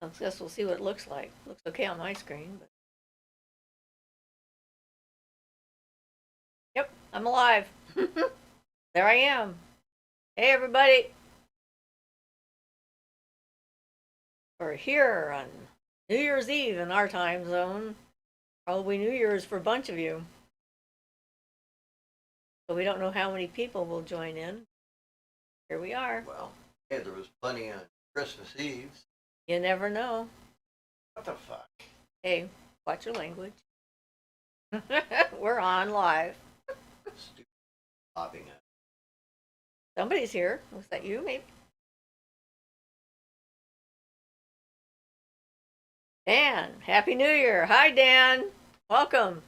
I guess we'll see what it looks like. Looks okay on my screen, but yep, I'm alive. There I am. Hey, everybody. We're here on New Year's Eve in our time zone. Probably New Year's for a bunch of you. So we don't know how many people will join in. Here we are. Well, yeah, there was plenty on Christmas Eve. You never know. What the fuck? Hey, watch your language. We're on live. Stupid popping up. Somebody's here. Was that you, maybe? Dan, Happy New Year. Hi, Dan. Welcome.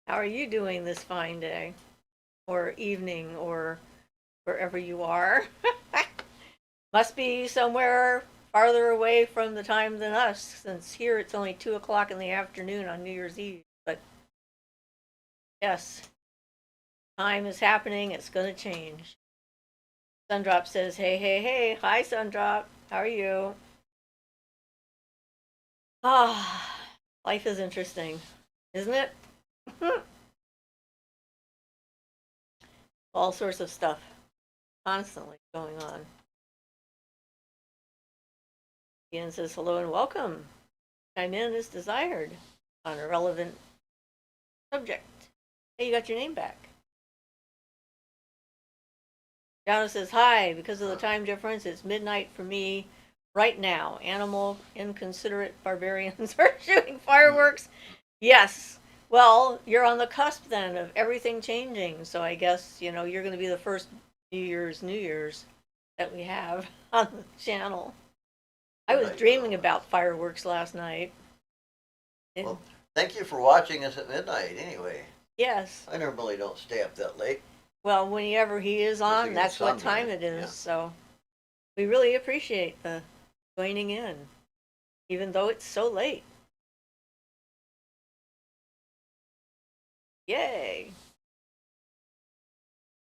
How are you doing this fine day? Or evening, or wherever you are? Must be somewhere farther away from the time than us, since here it's only 2 o'clock in the afternoon on New Year's Eve. But yes, time is happening. It's going to change. Sundrop says, hey, hey, hey. Hi, Sundrop. How are you? Ah, life is interesting, isn't it? All sorts of stuff constantly going on. Ian says hello and welcome. Chime in as desired on a relevant subject. Hey, you got your name back. Jana says hi. Because of the time difference, it's midnight for me right now. Animal inconsiderate barbarians are shooting fireworks. Yes. Well, you're on the cusp then of everything changing. So I guess, you're going to be the first New Year's that we have on the channel. I was dreaming about fireworks last night. Well, thank you for watching us at midnight anyway. Yes. I normally don't stay up that late. Well, whenever he is on, that's what time it is. Yeah. So we really appreciate the joining in, even though it's so late. Yay.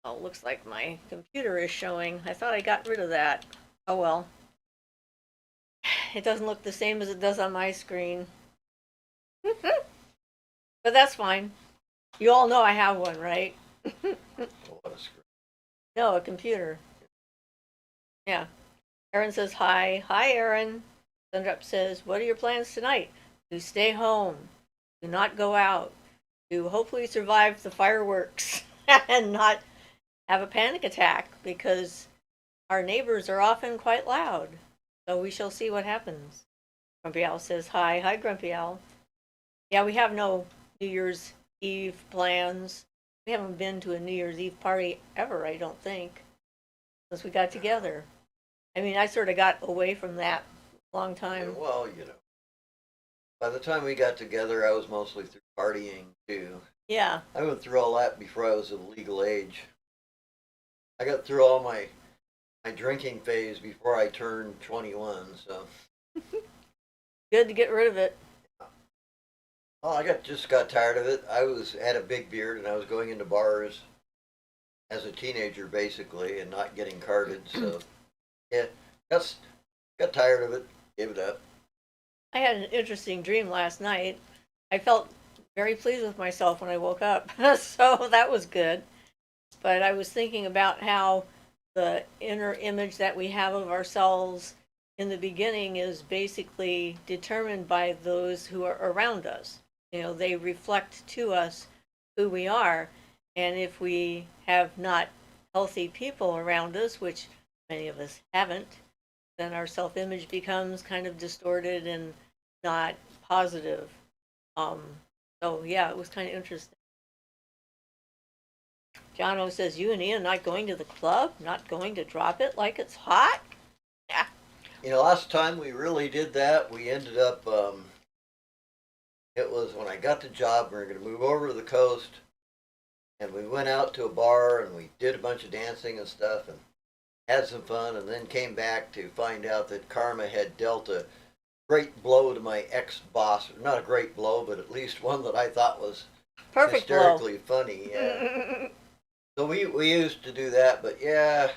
Oh, looks like my computer is showing. I thought I got rid of that. Oh well. It doesn't look the same as it does on my screen. But that's fine. You all know I have one, right? What a screen. No, a computer. Yeah. Aaron says hi. Hi, Aaron. Sundrup says, what are your plans tonight? To stay home. Do not go out. To hopefully survive the fireworks and not have a panic attack, because our neighbors are often quite loud. So we shall see what happens. Grumpy Owl says hi. Hi, Grumpy Owl. Yeah, we have no New Year's Eve plans. We haven't been to a New Year's Eve party ever, I don't think, since we got together. I mean, I sort of got away from that a long time. Yeah, well, by the time we got together, I was mostly through partying too. Yeah. I went through all that before I was of legal age. I got through all my drinking phase before I turned 21, so. Good to get rid of it. Oh, I just got tired of it. Had a big beard and I was going into bars as a teenager basically and not getting carded. So yeah, got tired of it. Gave it up. I had an interesting dream last night. I felt very pleased with myself when I woke up, so that was good. But I was thinking about how the inner image that we have of ourselves in the beginning is basically determined by those who are around us. They reflect to us who we are. And if we have not healthy people around us, which many of us haven't, then our self-image becomes kind of distorted and not positive. So yeah, it was kind of interesting. Jono says, you and Ian not going to the club? Not going to drop it like it's hot? Yeah. Last time we really did that, we ended up, it was when I got the job, we were going to move over to the coast, and we went out to a bar, and we did a bunch of dancing and stuff, and had some fun, and then came back to find out that karma had dealt a great blow to my ex-boss. Not a great blow, but at least one that I thought was perfect hysterically funny. Yeah. So we used to do that, but yeah,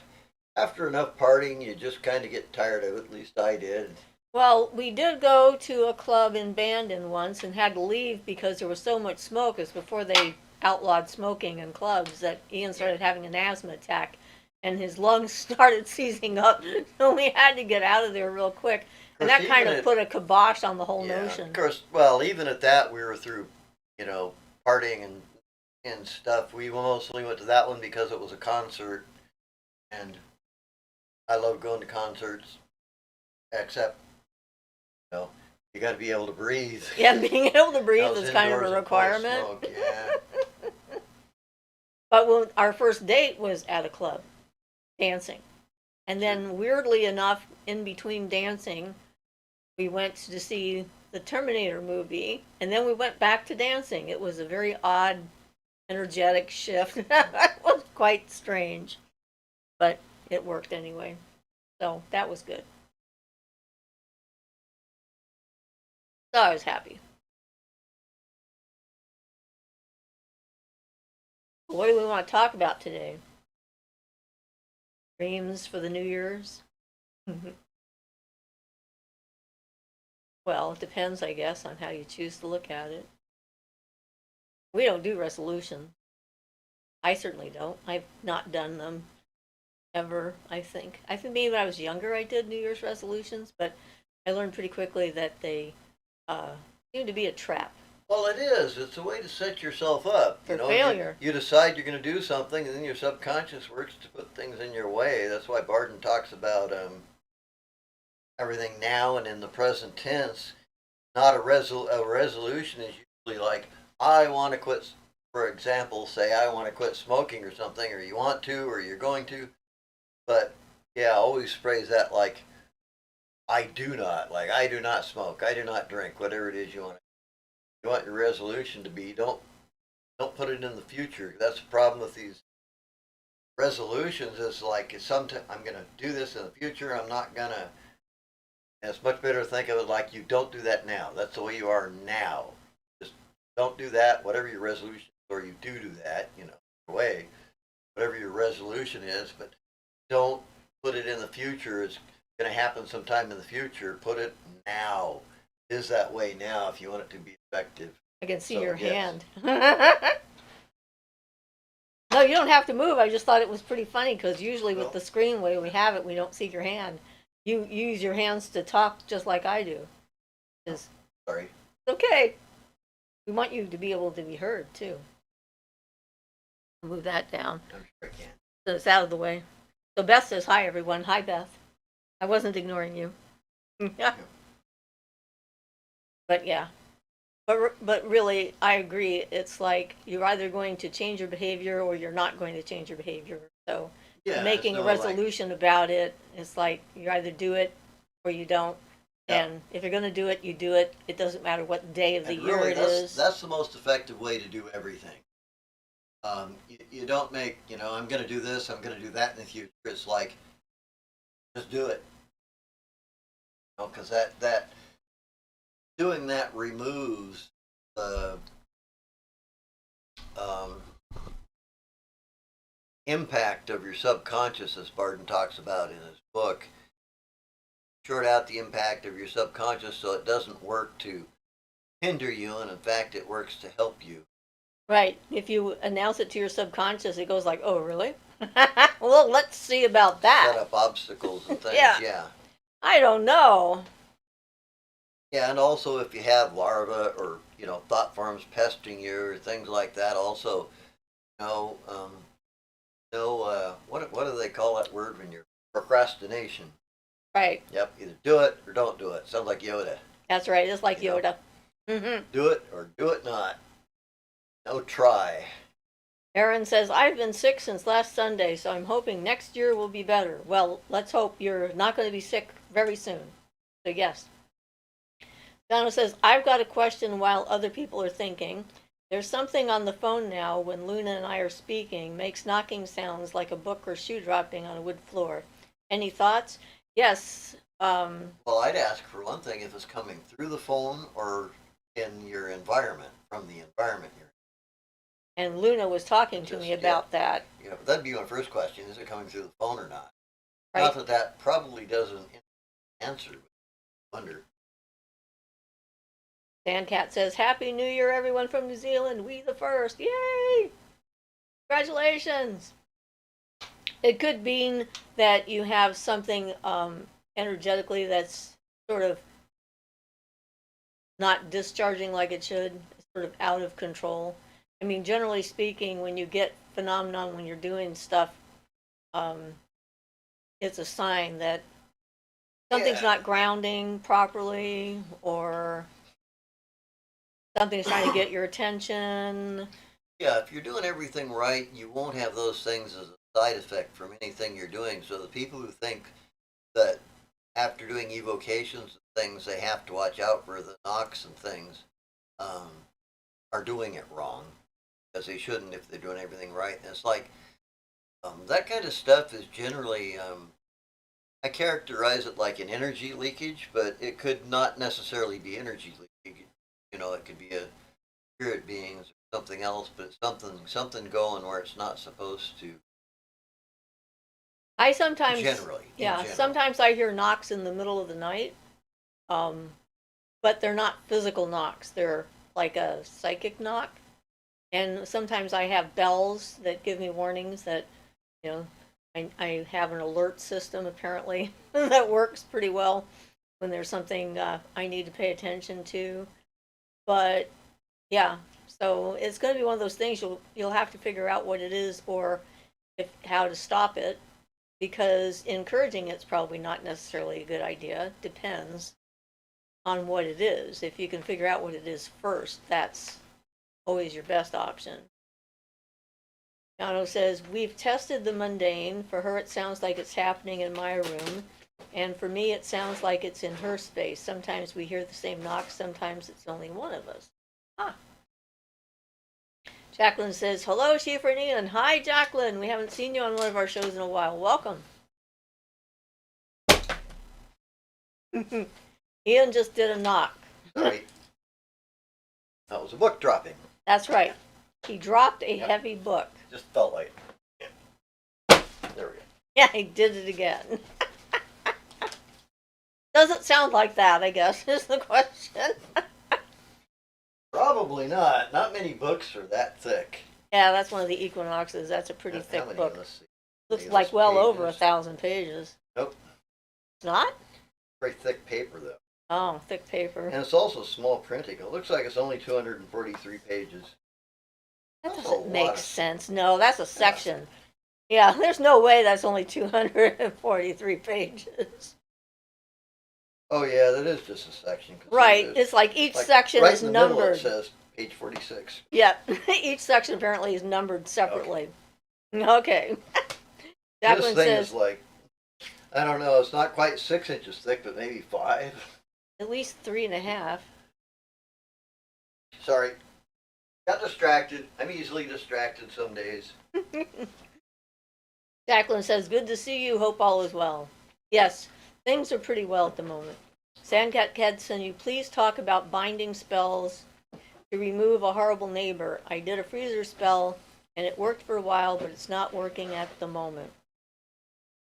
after enough partying, you just kind of get tired of it. At least I did. Well, we did go to a club in Bandon once and had to leave because there was so much smoke. It was before they outlawed smoking in clubs that Ian started having an asthma attack and his lungs started seizing up. So we had to get out of there real quick. Of And course, that kind even of at put a kibosh on the whole yeah, notion. of course. Well, even at that, we were through, you know, partying and stuff. We mostly went to that one because it was a concert, and I love going to concerts. Except, you know, you got to be able to breathe. Yeah, being able to breathe Those is kind of a indoors and full requirement. smoke, yeah. But when our first date was at a club, dancing. And then, weirdly enough, in between dancing, we went to see the Terminator movie, and then we went back to dancing. It was a very odd, energetic shift. It was quite strange, but it worked anyway. So that was good. So I was happy. What do we want to talk about today? Dreams for the New Year's? Well, it depends, I guess, on how you choose to look at it. We don't do resolutions. I certainly don't. I've not done them ever, I think. I think maybe when I was younger I did New Year's resolutions, but I learned pretty quickly that they seem to be a trap. Well, it is. It's a way to set yourself up. For failure. You decide you're going to do something, and then your subconscious works to put things in your way. That's why Barton talks about everything now and in the present tense. Not a resolution is usually like, I want to quit. For example, say I want to quit smoking or something, or you want to, or you're going to. But yeah, always phrase that like, I do not. Like, I do not smoke. I do not drink. Whatever it is you want your resolution to be. Don't put it in the future. That's the problem with these resolutions. Is like sometimes I'm going to do this in the future. I'm not going to. And it's much better to think of it like you don't do that now. That's the way you are now. Just don't do that. Whatever your resolution, or you do that. Way. Whatever your resolution is, but don't put it in the future. It's going to happen sometime in the future. Put it now. It is that way now if you want it to be effective. I can see So, your yes. hand. No, you don't have to move. I just thought it was pretty funny because usually with Well, the screen way we have it, we don't see your hand. You use your hands to talk just like I do. It's sorry. okay. We want you to be able to be heard too. Move that down I'm sure I can. so it's out of the way. So Beth says hi, everyone. Hi, Beth. I wasn't ignoring you. Yeah. But yeah. But really, I agree. It's like you're either going to change your behavior or you're not going to change your behavior. So Yeah, making a resolution about it, it's like you either do it or you don't. Yeah. And if you're going to do it, you do it. It doesn't matter what day of the and year really, it is. that's the most effective way to do everything. You don't make, I'm going to do this, I'm going to do that in the future. It's like, just do it. Because that doing that removes the impact of your subconscious, as Barton talks about in his book. Short out the impact of your subconscious so it doesn't work to hinder you, and in fact, it works to help you. Right. If you announce it to your subconscious, it goes like, oh, really? Well, let's see about that. Set up obstacles and things. Yeah. I don't know. Yeah, and also if you have larvae or thought forms pestering you or things like that, also what do they call that word when you're procrastination? Right. Yep, either do it or don't do it. Sounds like Yoda. That's right. It's like Yoda. Do it or do it not. No try. Erin says, I've been sick since last Sunday, so I'm hoping next year will be better. Well, let's hope you're not going to be sick very soon. So, yes. Donna says, I've got a question while other people are thinking. There's something on the phone now when Luna and I are speaking, makes knocking sounds like a book or shoe dropping on a wood floor. Any thoughts? Yes. Well, I'd ask for one thing if it's coming through the phone or in your environment, from the environment you're And Luna was talking to Just, me about that. You know, that'd be my first question: is it coming through the phone or not? Right. Not that that probably doesn't answer. But I wonder. Sandcat says, Happy New Year, everyone from New Zealand. We the first. Yay! Congratulations. It could mean that you have something energetically that's sort of not discharging like it should, sort of out of control. I mean, generally speaking, when you get phenomenon when you're doing stuff, it's a sign that something's not grounding properly, or something's trying to get your attention. Yeah, if you're doing everything right, you won't have those things as a side effect from anything you're doing. So the people who think that after doing evocations and things, they have to watch out for the knocks and things, are doing it wrong, because they shouldn't if they're doing everything right. And it's like that kind of stuff is generally, I characterize it like an energy leakage, but it could not necessarily be energy leakage. You know, it could be a spirit beings or something else, but it's something going where it's not supposed to. I sometimes, Generally, sometimes I hear knocks in the middle of the night, but they're not physical knocks. They're like a psychic knock. And sometimes I have bells that give me warnings that, you know, I have an alert system apparently that works pretty well when there's something I need to pay attention to. But yeah, so it's going to be one of those things you'll have to figure out what it is, or how to stop it, because encouraging it's probably not necessarily a good idea. Depends on what it is. If you can figure out what it is first, that's always your best option. Yano says, we've tested the mundane. For her, it sounds like it's happening in my room. And for me, it sounds like it's in her space. Sometimes we hear the same knock, sometimes it's only one of us. Huh. Jacqueline says, hello, Siofra and Ian. Hi, Jacqueline. We haven't seen you on one of our shows in a while. Welcome. Ian just did a knock. Sorry. That was a book dropping. That's right. He dropped a heavy book. Just felt like it. There we go. Yeah, he did it again. Doesn't sound like that, I guess, is the question. Probably not. Not many books are that thick. Yeah, that's one of the equinoxes. That's a pretty How thick many? book. Let's see. Looks Pages, like well over pages. 1,000 pages. Nope. It's not? Very thick paper though. Oh, thick paper. And it's also small printing. It looks like it's only 243 pages. That That's a doesn't make lot of- sense. No, that's a section. Yeah, there's no way that's only 243 pages. Oh yeah, that is just a section. 'cause Right. it is- It's like each like, section right is in the middle numbered. it says page 46. Yep. Each section apparently is numbered separately. Okay. Jacqueline This thing says is like, I don't know, it's not quite 6 inches thick, but maybe 5. at least 3.5. Sorry. Got distracted. I'm easily distracted some days. Jacqueline says, good to see you. Hope all is well. Yes, things are pretty well at the moment. Sandcat Kedson, you please talk about binding spells to remove a horrible neighbor. I did a freezer spell and it worked for a while, but it's not working at the moment.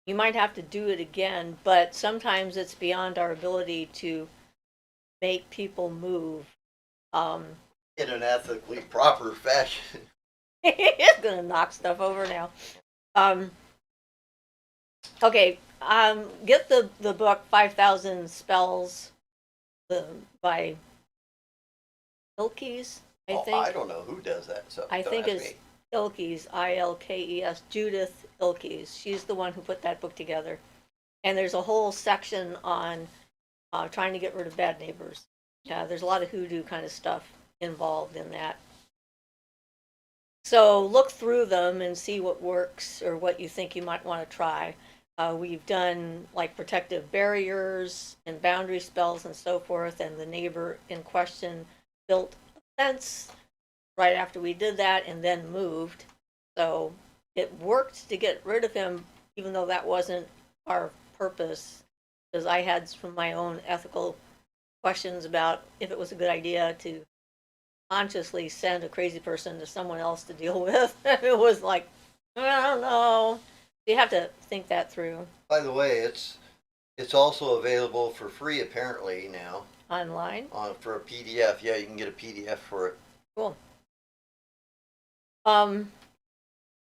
You might have to do it again, but sometimes it's beyond our ability to make people move. In an ethically proper fashion. It's gonna knock stuff over now. Okay, get the book 5,000 Spells by Ilkes, I think. I don't know who does that. So I don't think ask it's me. Ilkes, Ilkes, Judith Ilkes. She's the one who put that book together. And there's a whole section on trying to get rid of bad neighbors. Yeah, there's a lot of hoodoo kind of stuff involved in that. So look through them and see what works or what you think you might want to try. We've done like protective barriers and boundary spells and so forth, and the neighbor in question built a fence right after we did that and then moved. So it worked to get rid of him, even though that wasn't our purpose, because I had some of my own ethical questions about if it was a good idea to consciously send a crazy person to someone else to deal with. It was like, I don't know. You have to think that through By the way, it's also available for free apparently now online. on for a PDF. Yeah, you can get a PDF for it. Cool. Um,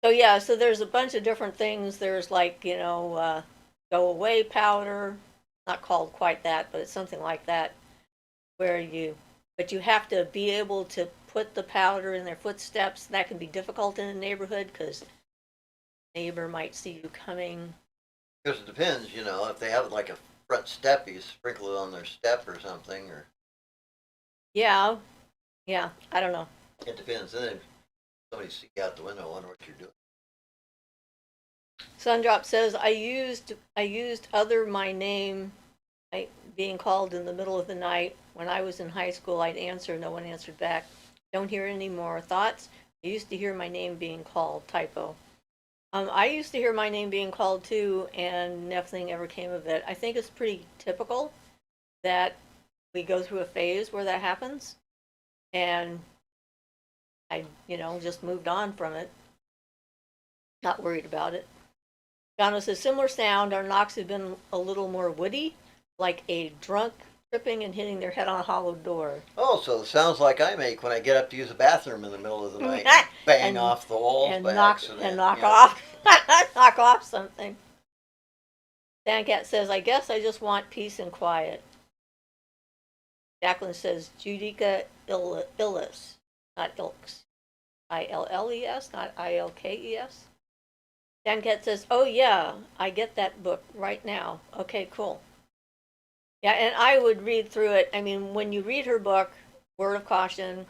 so yeah, so there's a bunch of different things. There's like, go away powder, not called quite that, but it's something like that, but you have to be able to put the powder in their footsteps. That can be difficult in a neighborhood because neighbor might see you coming. Because it depends, if they have like a front step, you sprinkle it on their step or something, or Yeah, yeah, I don't know. it depends. Then somebody see you out the window, wonder what you're doing. Sundrop says I used other my name being called in the middle of the night. When I was in high school, I'd answer, no one answered back. Don't hear any more thoughts. I used to hear my name being called. Typo. I used to hear my name being called too, and nothing ever came of it. I think it's pretty typical that we go through a phase where that happens, and I, just moved on from it. Not worried about it. Jono says similar sound. Our knocks have been a little more woody, like a drunk tripping and hitting their head on a hollow door. Oh, so it sounds like I make when I get up to use the bathroom in the middle of the night, bang and, off the walls and by knock accident. and knock Yeah. off knock off something. Dancat says, I guess I just want peace and quiet. Jacqueline says Judica illis, not ilks. ILLES, not ILKES. Dancat says, oh yeah, I get that book right now. Okay, cool. Yeah, and I would read through it. I mean, when you read her book, word of caution,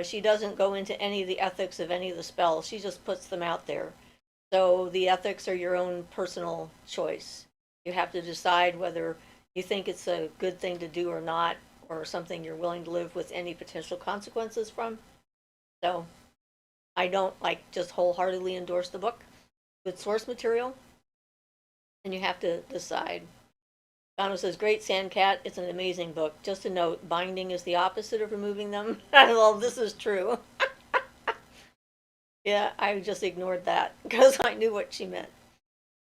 she doesn't go into any of the ethics of any of the spells. She just puts them out there. So the ethics are your own personal choice. You have to decide whether you think it's a good thing to do or not, or something you're willing to live with any potential consequences from. So I don't just wholeheartedly endorse the book. Good source material, and you have to decide. Dono says, great Sandcat, it's an amazing book. Just a note, binding is the opposite of removing them. Well, this is true. Yeah, I just ignored that because I knew what she meant.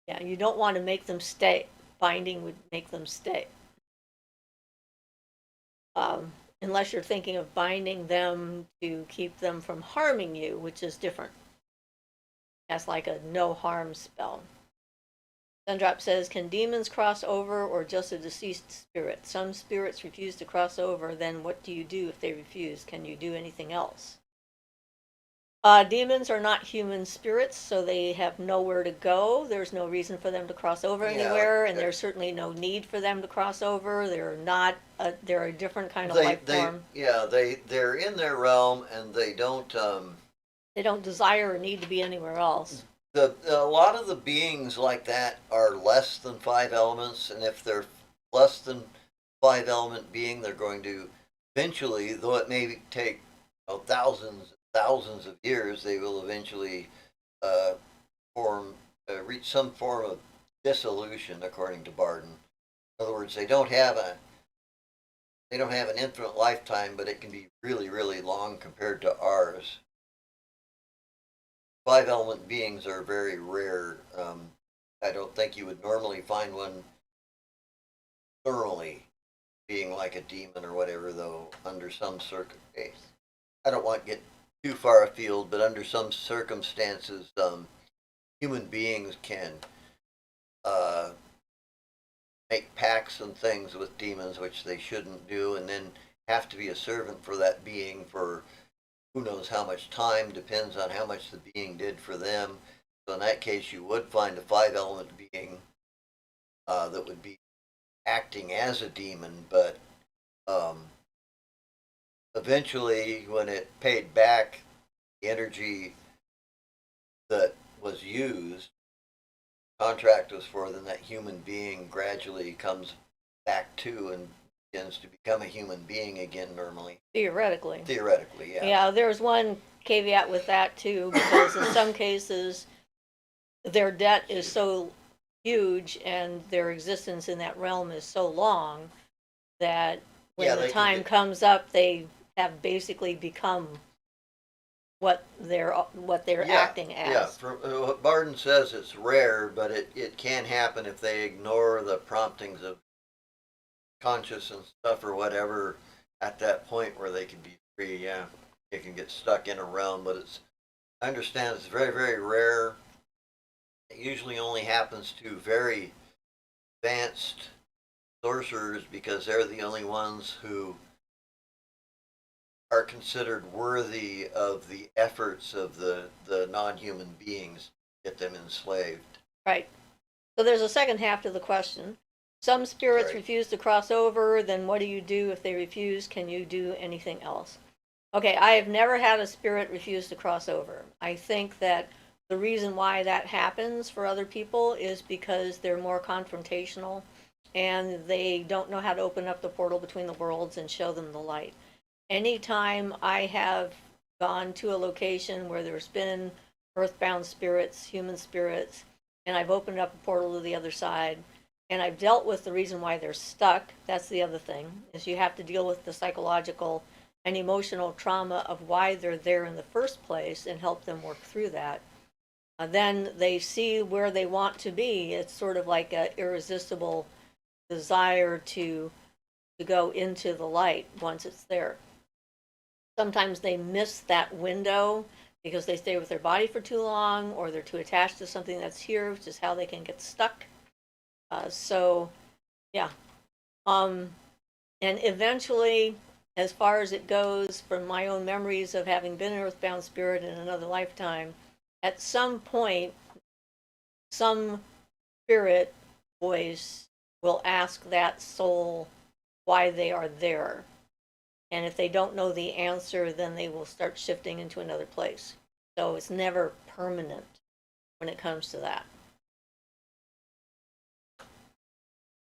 Yeah, you don't want to make them stay. Binding would make them stay. Unless you're thinking of binding them to keep them from harming you, which is different. That's like a no harm spell. Sundrop says, can demons cross over or just a deceased spirit? Some spirits refuse to cross over, then what do you do if they refuse? Can you do anything else? Demons are not human spirits, so they have nowhere to go. There's no reason for them to cross over anywhere, and there's certainly no need for them to cross over. They're a different kind of life form. Yeah, they're in their realm, and they don't desire or need to be anywhere else. A lot of the beings like that are less than 5 elements, and if they're less than 5 element being, they're going to eventually, though it may take thousands of years, they will eventually reach some form of dissolution, according to Barden. In other words, they don't have an infinite lifetime, but it can be really, really long compared to ours. 5 element beings are very rare. I don't think you would normally find one thoroughly being like a demon or whatever, though, under some circumstances. I don't want to get too far afield, but under some circumstances, human beings can make pacts and things with demons, which they shouldn't do, and then have to be a servant for that being for who knows how much time, depends on how much the being did for them. So in that case, you would find a 5 element being that would be acting as a demon, but eventually, when it paid back the energy that was used, contract was for, then that human being gradually comes back to and begins to become a human being again normally. Theoretically, yeah. Yeah, there's one caveat with that too, because in some cases, their debt is so huge and their existence in that realm is so long that when the time comes up, they have basically become what they're Yeah, acting yeah. as. From what Barden says, it's rare, but it can happen if they ignore the promptings of conscious and stuff or whatever at that point where they can be free. Yeah, they can get stuck in a realm, but I understand it's very, very rare. It usually only happens to very advanced sorcerers because they're the only ones who are considered worthy of the efforts of the non-human beings to get them enslaved. Right. So there's a second half to the question. Some spirits Right. refuse to cross over, then what do you do if they refuse? Can you do anything else? Okay, I have never had a spirit refuse to cross over. I think that the reason why that happens for other people is because they're more confrontational and they don't know how to open up the portal between the worlds and show them the light. Anytime I have gone to a location where there's been earthbound spirits, human spirits, and I've opened up a portal to the other side, and I've dealt with the reason why they're stuck. That's the other thing, is you have to deal with the psychological and emotional trauma of why they're there in the first place and help them work through that. Then they see where they want to be. It's sort of like an irresistible desire to go into the light once it's there. Sometimes they miss that window because they stay with their body for too long or they're too attached to something that's here, which is how they can get stuck. So, yeah. And eventually, as far as it goes, from my own memories of having been an earthbound spirit in another lifetime, at some point, some spirit voice will ask that soul why they are there. And if they don't know the answer, then they will start shifting into another place. So it's never permanent when it comes to that.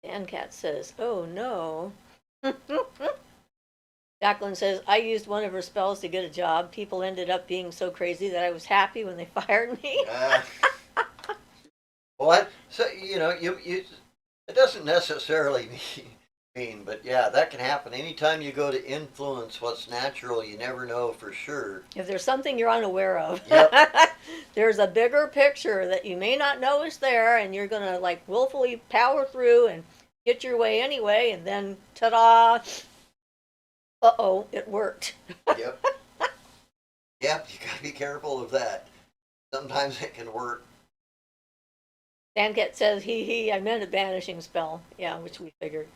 Dan Cat says, oh no. Jacqueline says, I used one of her spells to get a job. People ended up being so crazy that I was happy when they fired me. What? So you it doesn't necessarily mean, but yeah, that can happen. Anytime you go to influence what's natural, you never know for sure. If there's something you're unaware of, Yep. there's a bigger picture that you may not know is there, and you're gonna like willfully power through and get your way anyway, and then ta-da! Uh-oh, it worked. Yep. Yep, you gotta be careful of that. Sometimes it can work. Danket says, hee, I meant a banishing spell. Yeah, which we figured.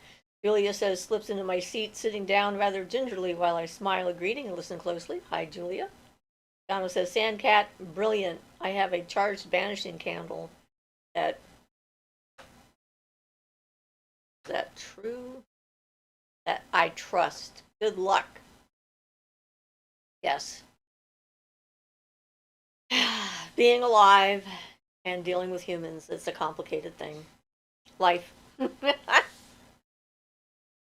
Julia says, slips into my seat, sitting down rather gingerly while I smile a greeting and listen closely. Hi, Julia. Donna says, Sandcat, brilliant. I have a charged banishing candle. Is that true? That I trust. Good luck. Yes. Being alive and dealing with humans, it's a complicated thing. Life.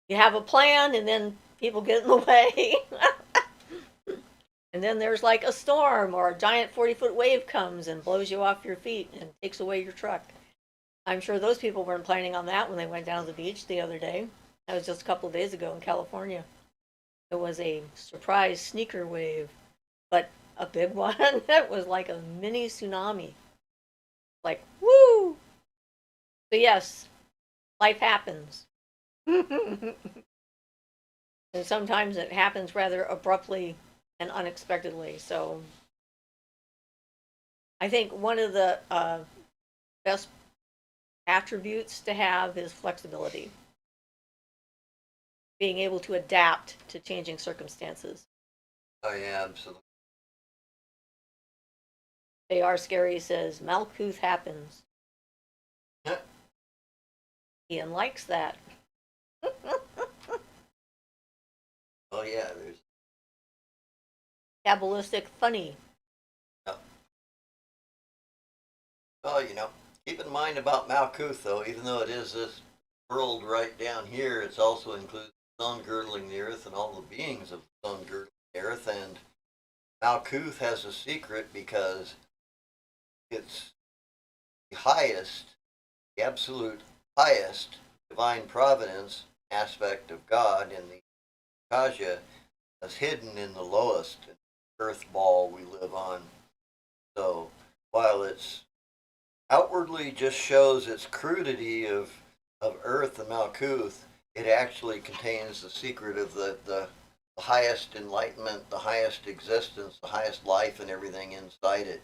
You have a plan and then people get in the way. And then there's like a storm or a giant 40-foot wave comes and blows you off your feet and takes away your truck. I'm sure those people weren't planning on that when they went down to the beach the other day. That was just a couple of days ago in California. It was a surprise sneaker wave, but a big one. It was like a mini tsunami. Like, woo! So yes, life happens. And sometimes it happens rather abruptly and unexpectedly. So I think one of the best attributes to have is flexibility, being able to adapt to changing circumstances. Oh yeah, absolutely. J.R. Scary says, Malkuth happens. Yeah. Ian likes that. Oh yeah, there's. Kabbalistic funny. Yeah. Oh, keep in mind about Malkuth though, even though it is this world right down here, it also includes the sun girdling the earth and all the beings of the sun girdling the earth. And Malkuth has a secret because it's the highest, the absolute highest divine providence aspect of God in the Kaja, is hidden in the lowest earth ball we live on. So while it's outwardly just shows its crudity of Earth and Malkuth, it actually contains the secret of the highest enlightenment, the highest existence, the highest life and everything inside it.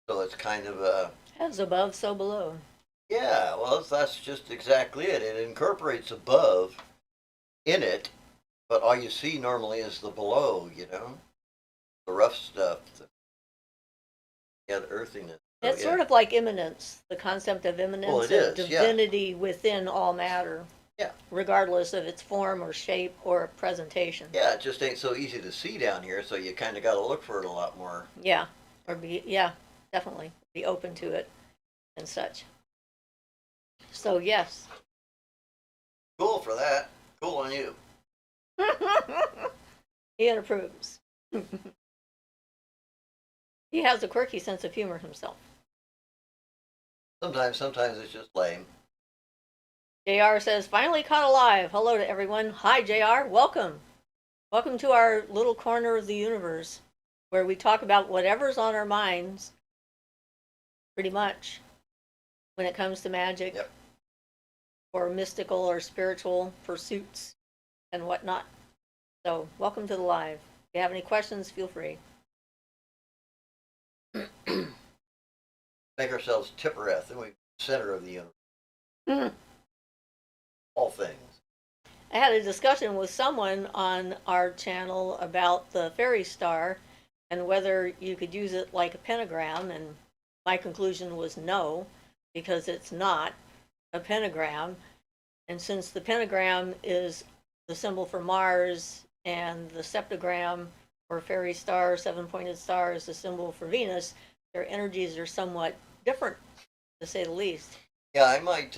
So it's kind of a, As above, so below. yeah, well, that's just exactly it. It incorporates above in it, but all you see normally is the below, the rough stuff, the earthiness. So, It's sort of like immanence, the concept of well, immanence, it of is, yeah, divinity within all matter, yeah, regardless of its form or shape or presentation. yeah. It just ain't so easy to see down here, so you kind of got to look for it a lot more. Yeah, yeah, definitely be open to it and such. So, yes. Cool for that. Cool on you. Ian approves. He has a quirky sense of humor himself. Sometimes it's just lame. JR says, finally caught alive. Hello to everyone. Hi, JR. Welcome. Welcome to our little corner of the universe where we talk about whatever's on our minds, pretty much, when it comes to magic, Yep. or mystical or spiritual pursuits and whatnot. So, welcome to the live. If you have any questions, feel free. Make ourselves Tippereth, and we center of the universe. Mm. All things. I had a discussion with someone on our channel about the fairy star and whether you could use it like a pentagram, and my conclusion was no, because it's not a pentagram. And since the pentagram is the symbol for Mars and the septagram or fairy star, seven-pointed star, is the symbol for Venus, their energies are somewhat different, to say the least. Yeah, I might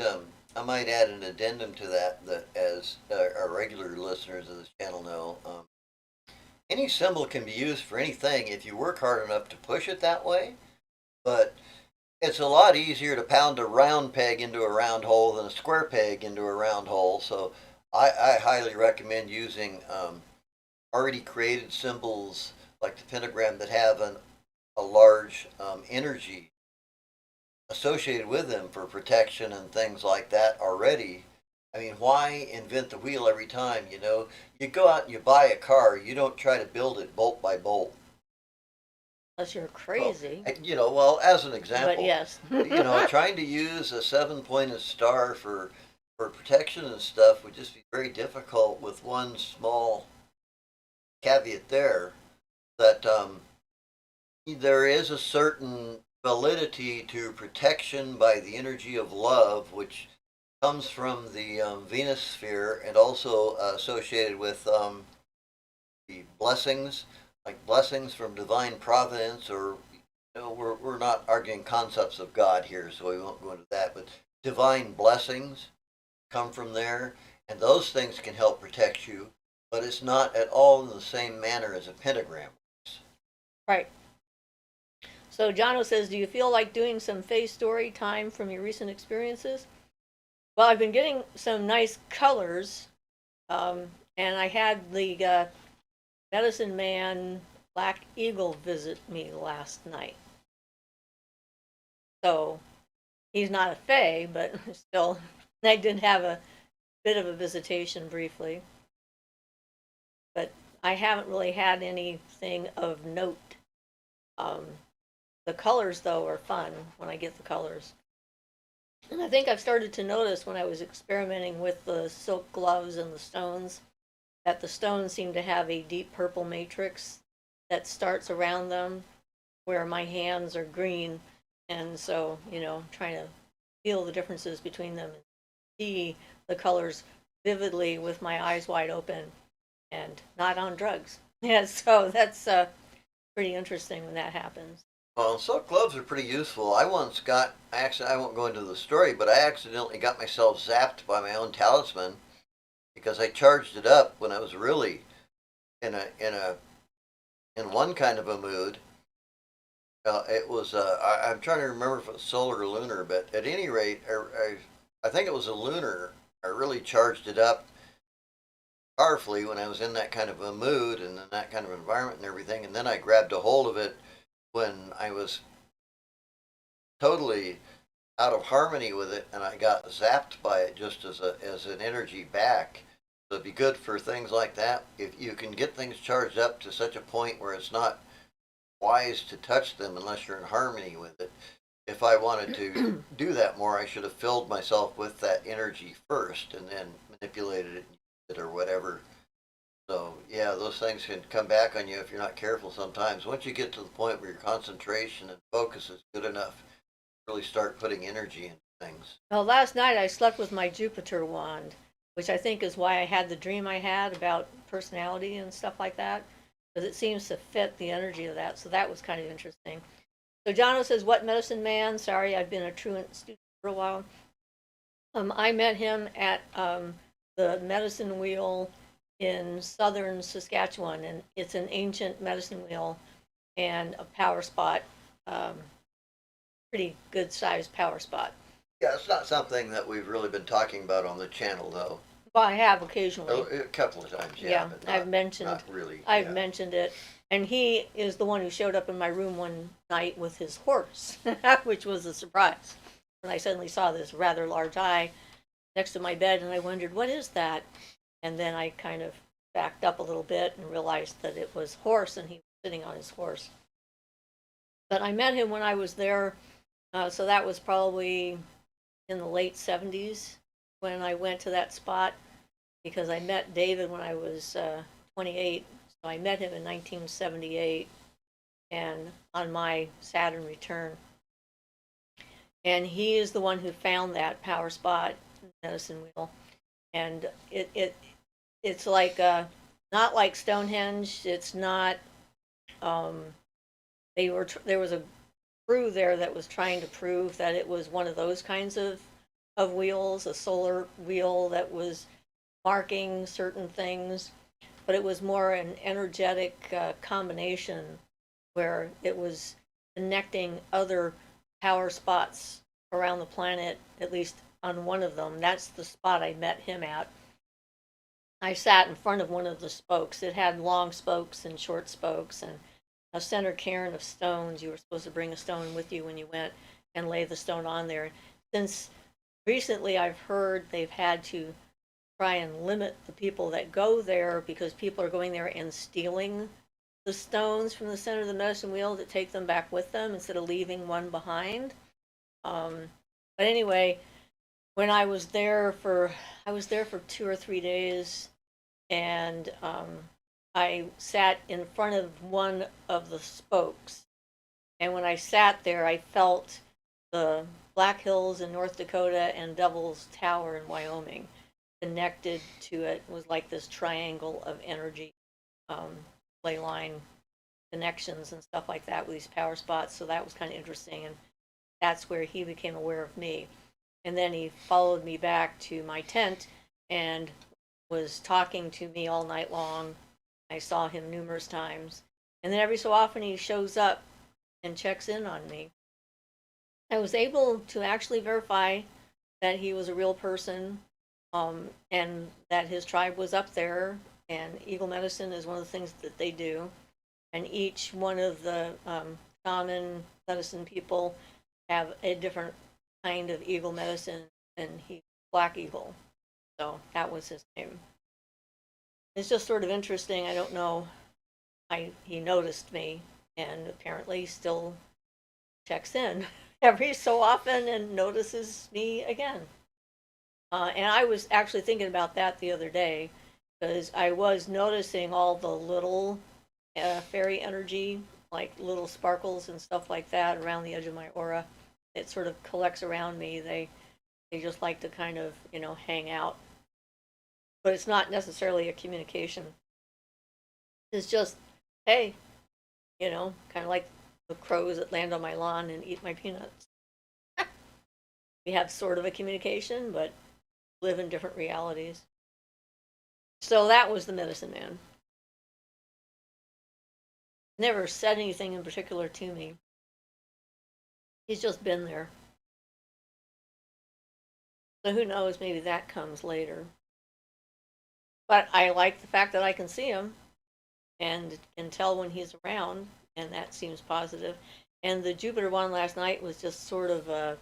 add an addendum to that. That as our regular listeners of this channel know, any symbol can be used for anything if you work hard enough to push it that way. But it's a lot easier to pound a round peg into a round hole than a square peg into a round hole. So I highly recommend using already created symbols like the pentagram that have a large energy associated with them for protection and things like that already. I mean, why invent the wheel every time? You go out and you buy a car, you don't try to build it bolt by bolt. Unless you're crazy. Well, as an example, But yes. trying to use a seven-pointed star for protection and stuff would just be very difficult with one small caveat there, that there is a certain validity to protection by the energy of love, which comes from the Venus sphere and also associated with the blessings, like blessings from divine providence, or we're not arguing concepts of God here, so we won't go into that, but divine blessings come from there, and those things can help protect you, but it's not at all in the same manner as a pentagram. Right. So Jono says, do you feel like doing some face story time from your recent experiences? Well, I've been getting some nice colors, and I had the medicine man Black Eagle visit me last night. So he's not a fae, but still, I did have a bit of a visitation briefly. But I haven't really had anything of note. The colors, though, are fun when I get the colors. And I think I've started to notice when I was experimenting with the silk gloves and the stones that the stones seem to have a deep purple matrix that starts around them, where my hands are green. And so, trying to feel the differences between them and see the colors vividly with my eyes wide open and not on drugs. Yeah, so that's pretty interesting when that happens. Well, silk gloves are pretty useful. I once I won't go into the story, but I accidentally got myself zapped by my own talisman because I charged it up when I was really in one kind of a mood. It was I'm trying to remember if it was solar or lunar, but at any rate, I think it was a lunar. I really charged it up. powerfully when I was in that kind of a mood and in that kind of environment and everything. And then I grabbed a hold of it when I was totally out of harmony with it, and I got zapped by it just as an energy back. So it'd be good for things like that. If you can get things charged up to such a point where it's not wise to touch them unless you're in harmony with it. If I wanted to do that more, I should have filled myself with that energy first and then manipulated it or whatever. So yeah, those things can come back on you if you're not careful sometimes. Once you get to the point where your concentration and focus is good enough, really start putting energy into things. Well, last night I slept with my Jupiter wand, which I think is why I had the dream I had about personality and stuff like that, because it seems to fit the energy of that. So that was kind of interesting. So Jono says, "What medicine man?" Sorry, I've been a truant student for a while. I met him at the medicine wheel in southern Saskatchewan, and it's an ancient medicine wheel and a power spot, um, pretty good sized power spot. Yeah, it's not something that we've really been talking about on the channel, though. Well, I have occasionally. A couple of times, yeah, Yeah, but not really. I've Yeah. mentioned it, and he is the one who showed up in my room one night with his horse, which was a surprise. When I suddenly saw this rather large eye next to my bed, and I wondered, what is that? And then I kind of backed up a little bit and realized that it was horse, and he was sitting on his horse. But I met him when I was there, so that was probably in the late 70s when I went to that spot, because I met David when I was 28. So I met him in 1978 and on my Saturn return. And he is the one who found that power spot medicine wheel. And it's like not like Stonehenge. It's not. Um, there was a crew there that was trying to prove that it was one of those kinds of wheels, a solar wheel that was marking certain things, but it was more an energetic combination where it was connecting other power spots around the planet, at least on one of them. That's the spot I met him at. I sat in front of one of the spokes. It had long spokes and short spokes and a center cairn of stones. You were supposed to bring a stone with you when you went and lay the stone on there. Since recently I've heard they've had to try and limit the people that go there because people are going there and stealing the stones from the center of the medicine wheel to take them back with them instead of leaving one behind. But anyway, when I was there for 2 or 3 days, and I sat in front of one of the spokes. And when I sat there, I felt the Black Hills in North Dakota and Devil's Tower in Wyoming connected to it. It was like this triangle of energy, ley line connections and stuff like that with these power spots. So that was kind of interesting. And that's where he became aware of me. And then he followed me back to my tent and was talking to me all night long. I saw him numerous times. And then every so often he shows up and checks in on me. I was able to actually verify that he was a real person, and that his tribe was up there. And Eagle Medicine is one of the things that they do. And each one of the shaman medicine people have a different kind of eagle medicine, and he's Black Eagle. So that was his name. It's just sort of interesting. I don't know. He noticed me, and apparently still checks in every so often and notices me again. And I was actually thinking about that the other day because I was noticing all the little fairy energy, like little sparkles and stuff like that around the edge of my aura. It sort of collects around me. They just like to kind of hang out, but it's not necessarily a communication. It's just, hey, kind of like the crows that land on my lawn and eat my peanuts. We have sort of a communication, but live in different realities. So that was the medicine man. Never said anything in particular to me. He's just been there. So who knows, maybe that comes later. But I like the fact that I can see him and can tell when he's around, and that seems positive. And the Jupiter one last night was just sort of a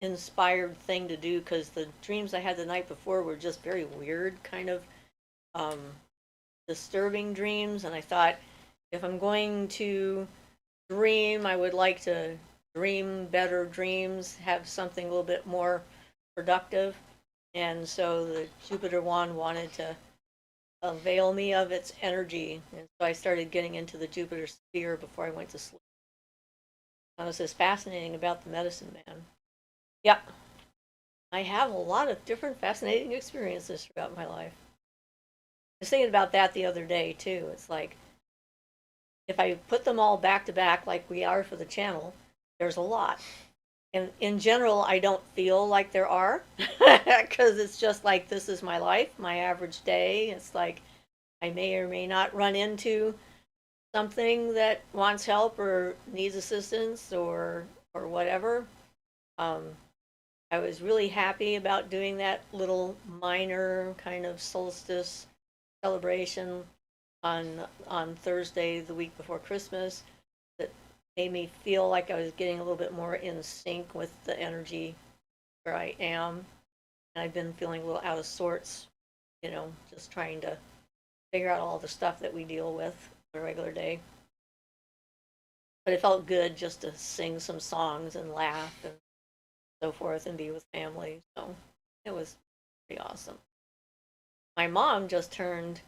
inspired thing to do because the dreams I had the night before were just very weird, kind of um, disturbing dreams. And I thought, if I'm going to dream, I would like to dream better dreams, have something a little bit more productive. And so the Jupiter one wanted to avail me of its energy. And so I started getting into the Jupiter sphere before I went to sleep. That was just fascinating about the medicine man. Yeah, I have a lot of different fascinating experiences throughout my life. I was thinking about that the other day too. It's like if I put them all back to back like we are for the channel, there's a lot. And in general, I don't feel like there are because it's just like this is my life, my average day. It's like I may or may not run into something that wants help or needs assistance or whatever. Um, I was really happy about doing that little minor kind of solstice celebration on Thursday, the week before Christmas. That made me feel like I was getting a little bit more in sync with the energy where I am. And I've been feeling a little out of sorts, just trying to figure out all the stuff that we deal with on a regular day. But it felt good just to sing some songs and laugh and so forth and be with family. So it was pretty awesome. My mom just turned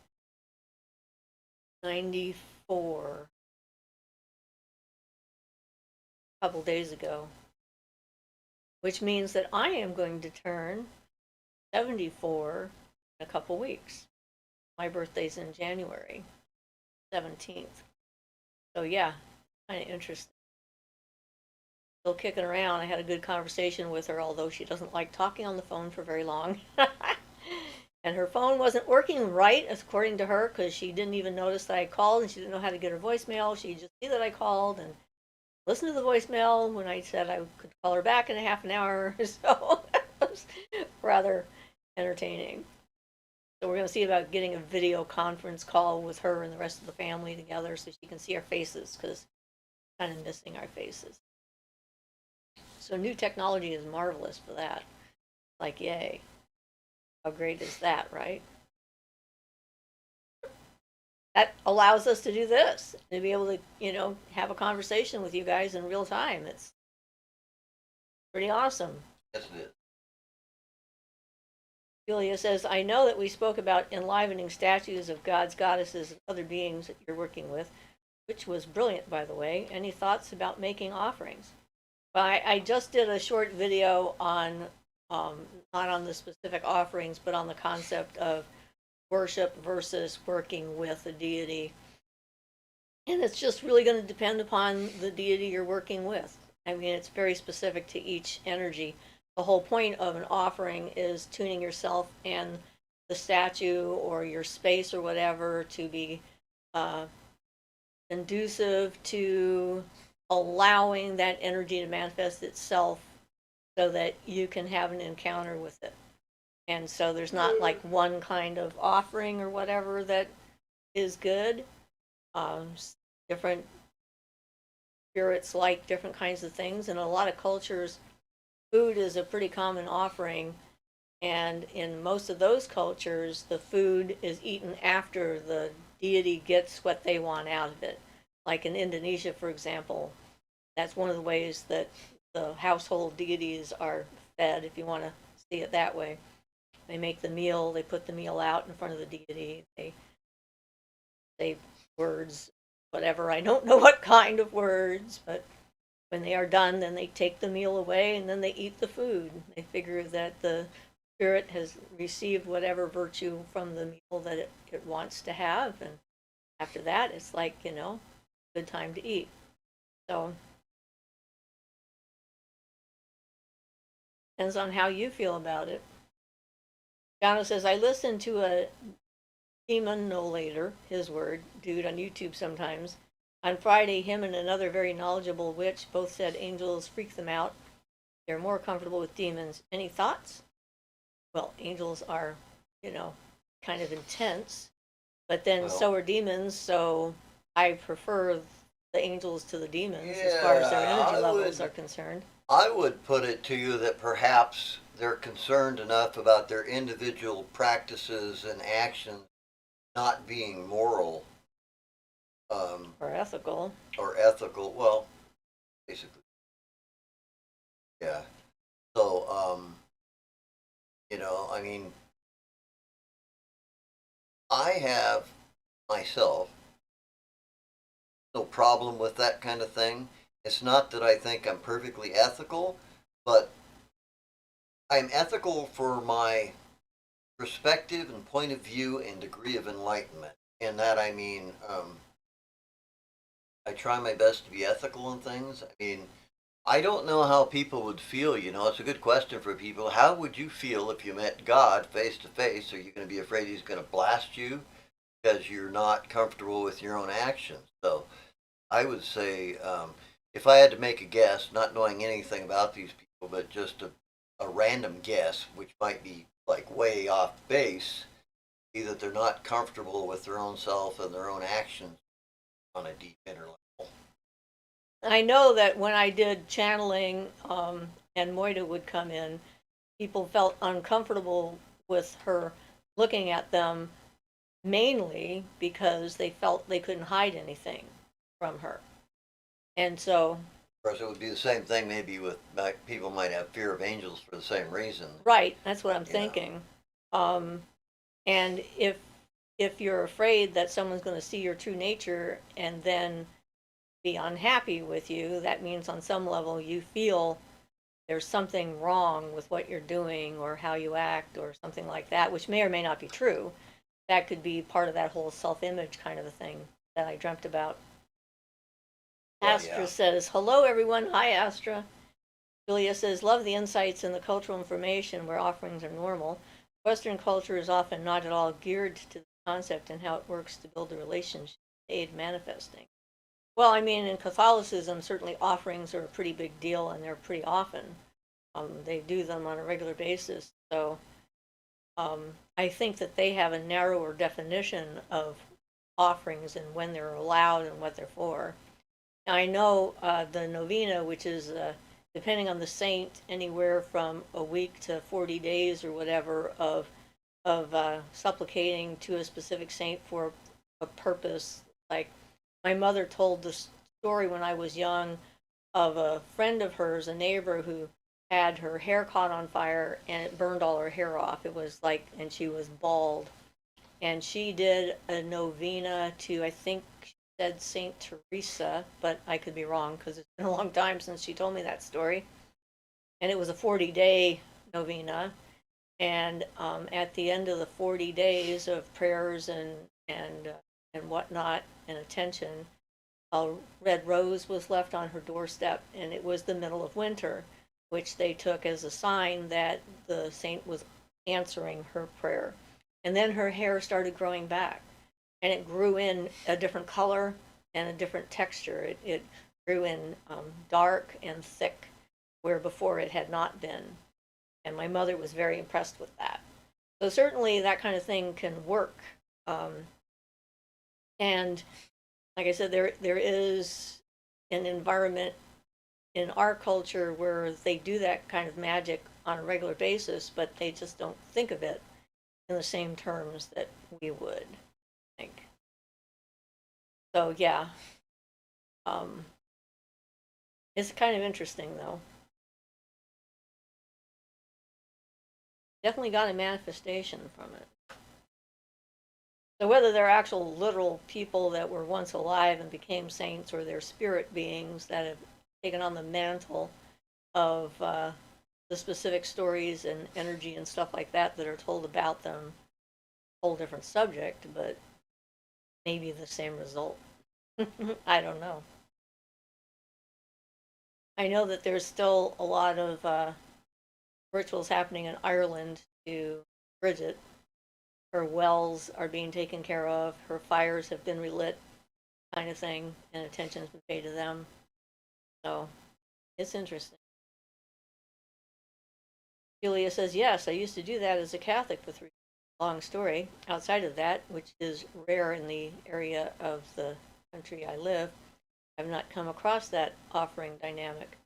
94 a couple days ago, which means that I am going to turn 74 in a couple weeks. My birthday's in January 17th. So yeah, kind of interesting. Still kicking around. I had a good conversation with her, although she doesn't like talking on the phone for very long. And her phone wasn't working right, according to her, because she didn't even notice that I called, and she didn't know how to get her voicemail. She just see that I called and listen to the voicemail when I said I could call her back in a half an hour. So it was rather entertaining. So we're going to see about getting a video conference call with her and the rest of the family together so she can see our faces, because I'm kind of missing our faces. So new technology is marvelous for that. Like, yay. How great is that, right? That allows us to do this, to be able to, have a conversation with you guys in real time. It's pretty awesome. Yes, it is. Julia says, I know that we spoke about enlivening statues of gods, goddesses, and other beings that you're working with, which was brilliant, by the way. Any thoughts about making offerings? Well, I just did a short video on, not on the specific offerings, but on the concept of worship versus working with a deity. And it's just really going to depend upon the deity you're working with. I mean, it's very specific to each energy. The whole point of an offering is tuning yourself and the statue or your space or whatever to be conducive to allowing that energy to manifest itself so that you can have an encounter with it. And so there's not like one kind of offering or whatever that is good. Different spirits like different kinds of things. In a lot of cultures, food is a pretty common offering. And in most of those cultures, the food is eaten after the deity gets what they want out of it. Like in Indonesia, for example, that's one of the ways that the household deities are fed, if you want to see it that way. They make the meal, they put the meal out in front of the deity, they say words, whatever, I don't know what kind of words, but when they are done, then they take the meal away and then they eat the food. They figure that the spirit has received whatever virtue from the meal that it wants to have, and after that, it's like, good time to eat. So, depends on how you feel about it. Donna says, I listen to a demon no later, his word, dude on YouTube sometimes. On Friday, him and another very knowledgeable witch both said angels freak them out. They're more comfortable with demons. Any thoughts? Well, angels are, kind of intense, but then Well, so are demons, so I prefer the angels to the demons as far as their energy levels are concerned. I would put it to you that perhaps they're concerned enough about their individual practices and actions not being moral, Or ethical. or ethical. Well, basically, yeah. So, I mean, I have myself no problem with that kind of thing. It's not that I think I'm perfectly ethical, but I'm ethical for my perspective and point of view and degree of enlightenment. In that, I mean, I try my best to be ethical in things. I mean, I don't know how people would feel. It's a good question for people. How would you feel if you met God face to face? Are you going to be afraid he's going to blast you because you're not comfortable with your own actions? So I would say, if I had to make a guess, not knowing anything about these people, but just a random guess, which might be like way off base, be that they're not comfortable with their own self and their own actions on a deep inner level. I know that when I did channeling, and Moida would come in, people felt uncomfortable with her looking at them, mainly because they felt they couldn't hide anything from her. And so, Of course, it would be the same thing maybe with like, people might have fear of angels for the same reason. right, that's what I'm You know. thinking. And if you're afraid that someone's going to see your true nature and then be unhappy with you, that means on some level you feel there's something wrong with what you're doing or how you act or something like that, which may or may not be true. That could be part of that whole self-image kind of a thing that I dreamt about. Well, Astra yeah. says, hello everyone. Hi, Astra. Julia says, love the insights and the cultural information where offerings are normal. Western culture is often not at all geared to the concept and how it works to build a relationship, aid manifesting. Well, I mean, in Catholicism, certainly offerings are a pretty big deal, and they're pretty often. They do them on a regular basis. So I think that they have a narrower definition of offerings and when they're allowed and what they're for. Now, I know the novena, which is depending on the saint, anywhere from a week to 40 days or whatever of supplicating to a specific saint for a purpose. Like my mother told the story when I was young of a friend of hers, a neighbor who had her hair caught on fire and it burned all her hair off. It was like, and she was bald. And she did a novena to, I think she said Saint Teresa, but I could be wrong because it's been a long time since she told me that story. And it was a 40-day novena. And at the end of the 40 days of prayers and whatnot and attention, a red rose was left on her doorstep, and it was the middle of winter, which they took as a sign that the saint was answering her prayer. And then her hair started growing back, and it grew in a different color and a different texture. It grew in dark and thick, where before it had not been. And my mother was very impressed with that. So certainly that kind of thing can work. And like I said, there is an environment in our culture where they do that kind of magic on a regular basis, but they just don't think of it in the same terms that we would think. So yeah, it's kind of interesting though. Definitely got a manifestation from it. So whether they're actual literal people that were once alive and became saints, or they're spirit beings that have taken on the mantle of the specific stories and energy and stuff like that that are told about them, whole different subject, but maybe the same result. I don't know. I know that there's still a lot of rituals happening in Ireland to Bridget. Her wells are being taken care of, her fires have been relit, kind of thing, and attention has been paid to them. So it's interesting. Julia says, yes, I used to do that as a Catholic for 3 years. long story. Outside of that, which is rare in the area of the country I live, I've not come across that offering dynamic.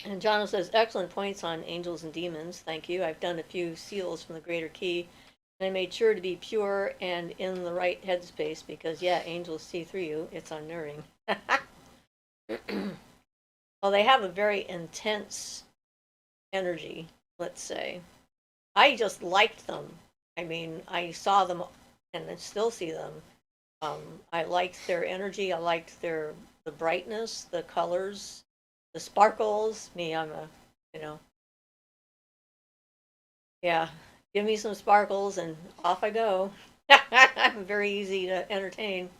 And John says, excellent points on angels and demons. Thank you. I've done a few seals from the Greater Key, and I made sure to be pure and in the right headspace because, yeah, angels see through you. It's unnerving. Well, they have a very intense energy, let's say. I just liked them. I mean, I saw them and I still see them. I liked their energy. I liked the brightness, the colors, the sparkles. Me, I'm a, you know, yeah. Give me some sparkles and off I go. I'm very easy to entertain.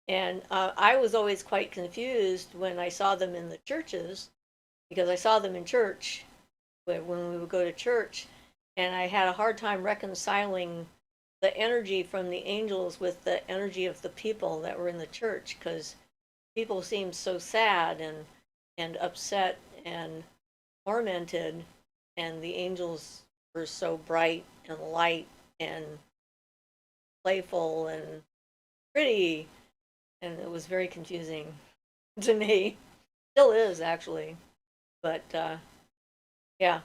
And I was always quite confused when I saw them in the churches because I saw them in church when we would go to church, and I had a hard time reconciling the energy from the angels with the energy of the people that were in the church because people seemed so sad and upset and tormented, and the angels were so bright and light and playful and pretty, and it was very confusing to me. Still is actually, but yeah,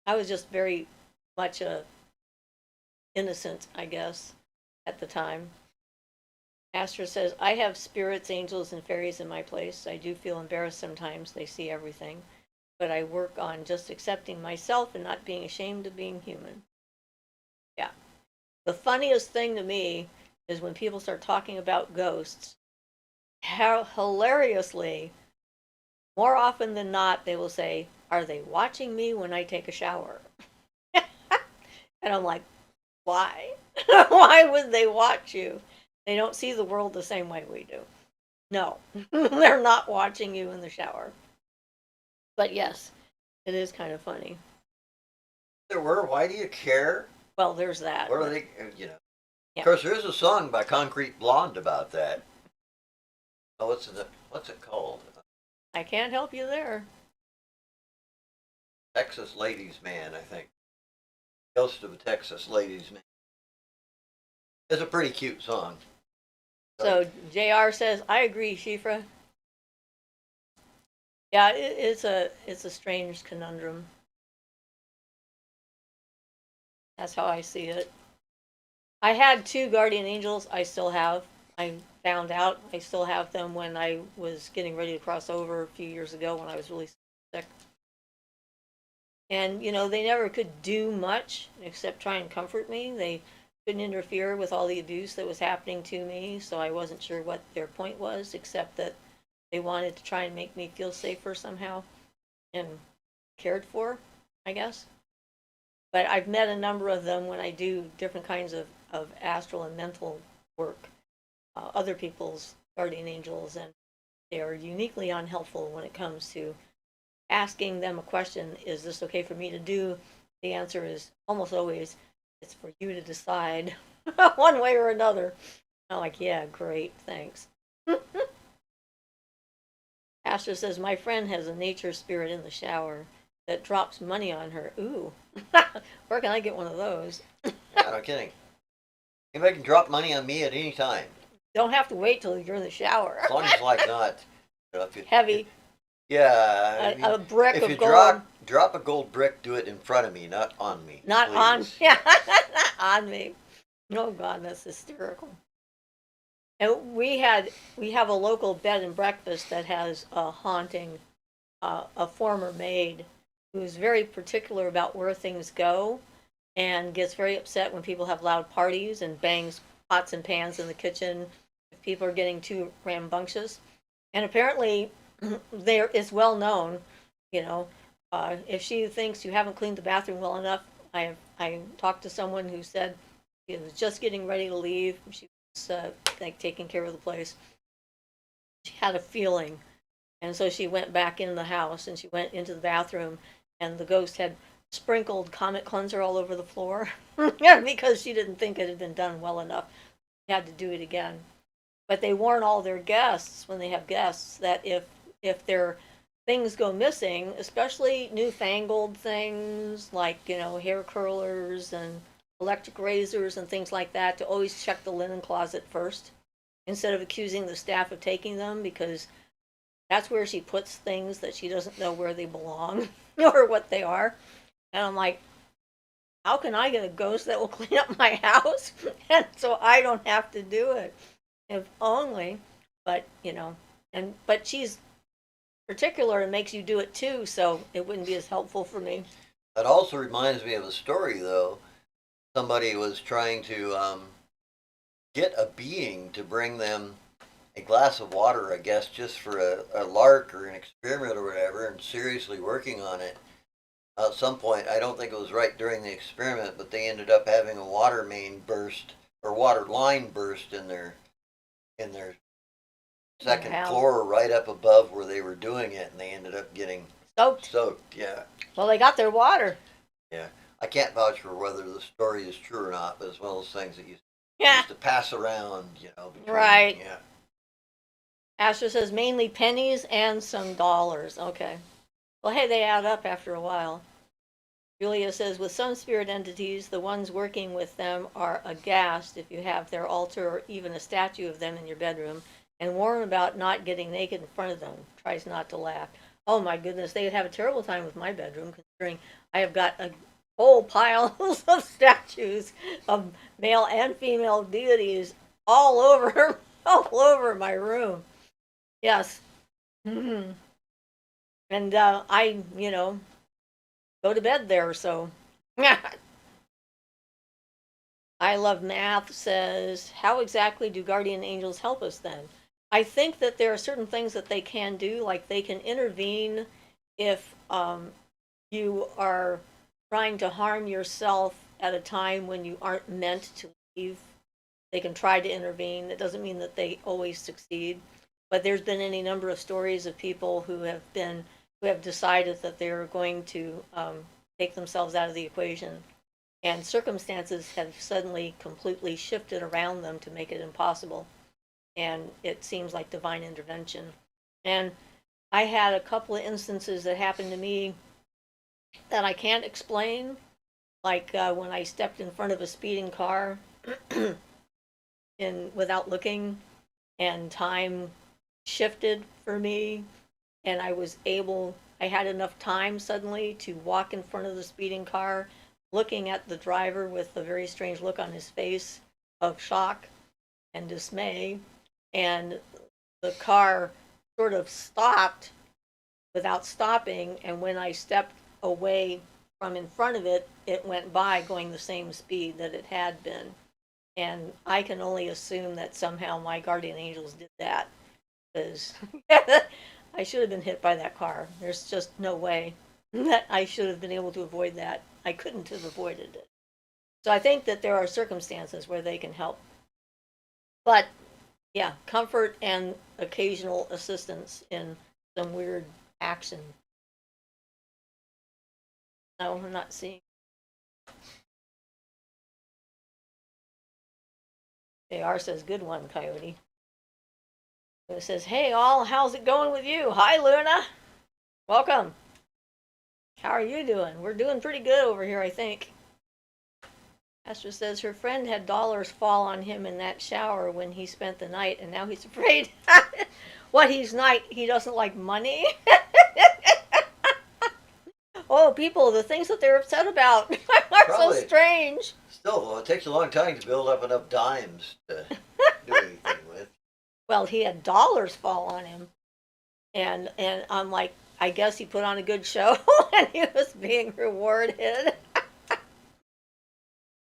I was just very much a innocent, I guess, at the time. Astra says, I have spirits, angels, and fairies in my place. I do feel embarrassed sometimes. They see everything. But I work on just accepting myself and not being ashamed of being human. Yeah. The funniest thing to me is when people start talking about ghosts, how hilariously, more often than not, they will say, are they watching me when I take a shower? And I'm like, why? Why would they watch you? They don't see the world the same way we do. No, they're not watching you in the shower. But yes, it is kind of funny. There were. Why do you care? Well, there's that. What are they? You know. Yeah. Of course, there is a song by Concrete Blonde about that. Oh, what's it called? I can't help you there. Texas Ladies Man, I think. Ghost of a Texas Ladies Man. It's a pretty cute song. So JR says, I agree, Siofra. Yeah, it's a strange conundrum. That's how I see it. I had two guardian angels. I still have. I found out I still have them when I was getting ready to cross over a few years ago when I was really sick. And they never could do much except try and comfort me. They couldn't interfere with all the abuse that was happening to me, so I wasn't sure what their point was, except that they wanted to try and make me feel safer somehow and cared for, I guess. But I've met a number of them when I do different kinds of astral and mental work, other people's guardian angels, and they are uniquely unhelpful when it comes to asking them a question, is this okay for me to do? The answer is almost always, it's for you to decide one way or another. I'm like, yeah, great, thanks. Astra says, my friend has a nature spirit in the shower that drops money on her. Ooh, where can I get one of those? Yeah, no kidding. Anybody can drop money on me at any time. Don't have to wait till you're in the shower. As long as it's like not heavy. Yeah. A brick if of you gold. drop a gold brick, do it in front of me, not on me. Not please. on. Yeah, not on me. Oh God, that's hysterical. And we have a local bed and breakfast that has a haunting, a former maid who's very particular about where things go, and gets very upset when people have loud parties and bangs pots and pans in the kitchen if people are getting too rambunctious. And apparently, it's well known, if she thinks you haven't cleaned the bathroom well enough. I talked to someone who said she was just getting ready to leave. She was like taking care of the place. She had a feeling, and so she went back in the house and she went into the bathroom, and the ghost had sprinkled Comet Cleanser all over the floor because she didn't think it had been done well enough. She had to do it again. But they warn all their guests when they have guests that if they're things go missing, especially newfangled things like, hair curlers and electric razors and things like that, to always check the linen closet first instead of accusing the staff of taking them, because that's where she puts things that she doesn't know where they belong or what they are. And I'm like, how can I get a ghost that will clean up my house? And so I don't have to do it. If only, but but she's particular and makes you do it too, so it wouldn't be as helpful for me. That also reminds me of a story, though. Somebody was trying to get a being to bring them a glass of water, I guess, just for a lark or an experiment or whatever, and seriously working on it. At some point, I don't think it was right during the experiment, but they ended up having a water main burst or water line burst in their second floor, right up above where they were doing it, and they ended up getting soaked. Yeah. Well, they got their water. Yeah. I can't vouch for whether the story is true or not, but it's one of those things that used to pass around, between, right. Yeah. Astra says mainly pennies and some dollars. Okay. Well, hey, they add up after a while. Julia says, with some spirit entities, the ones working with them are aghast if you have their altar or even a statue of them in your bedroom, and warn about not getting naked in front of them. Tries not to laugh. Oh my goodness, they would have a terrible time with my bedroom, considering I have got a whole pile of statues of male and female deities all over my room. Yes. Mm-hmm. And I, go to bed there, so. I Love Math says, how exactly do guardian angels help us then? I think that there are certain things that they can do, like they can intervene if you are trying to harm yourself at a time when you aren't meant to leave. They can try to intervene. It doesn't mean that they always succeed, but there's been any number of stories of people who have decided that they're going to take themselves out of the equation, and circumstances have suddenly completely shifted around them to make it impossible, and it seems like divine intervention. And I had a couple of instances that happened to me that I can't explain, like when I stepped in front of a speeding car without looking, and time shifted for me, and I had enough time suddenly to walk in front of the speeding car, looking at the driver with a very strange look on his face of shock and dismay, and the car sort of stopped without stopping, and when I stepped away from in front of it, it went by going the same speed that it had been. And I can only assume that somehow my guardian angels did that, because I should have been hit by that car. There's just no way that I should have been able to avoid that. I couldn't have avoided it. So I think that there are circumstances where they can help. But yeah, comfort and occasional assistance in some weird action. No, I'm not seeing. JR says, good one, Coyote. It says, hey all, how's it going with you? Hi, Luna. Welcome. How are you doing? We're doing pretty good over here, I think. Astra says her friend had dollars fall on him in that shower when he spent the night, and now he's afraid. What, he doesn't like money? Oh, people, the things that they're upset about are so strange. Still, though, it takes a long time to build up enough dimes to do anything with. Well, he had dollars fall on him, and I'm like, I guess he put on a good show and he was being rewarded.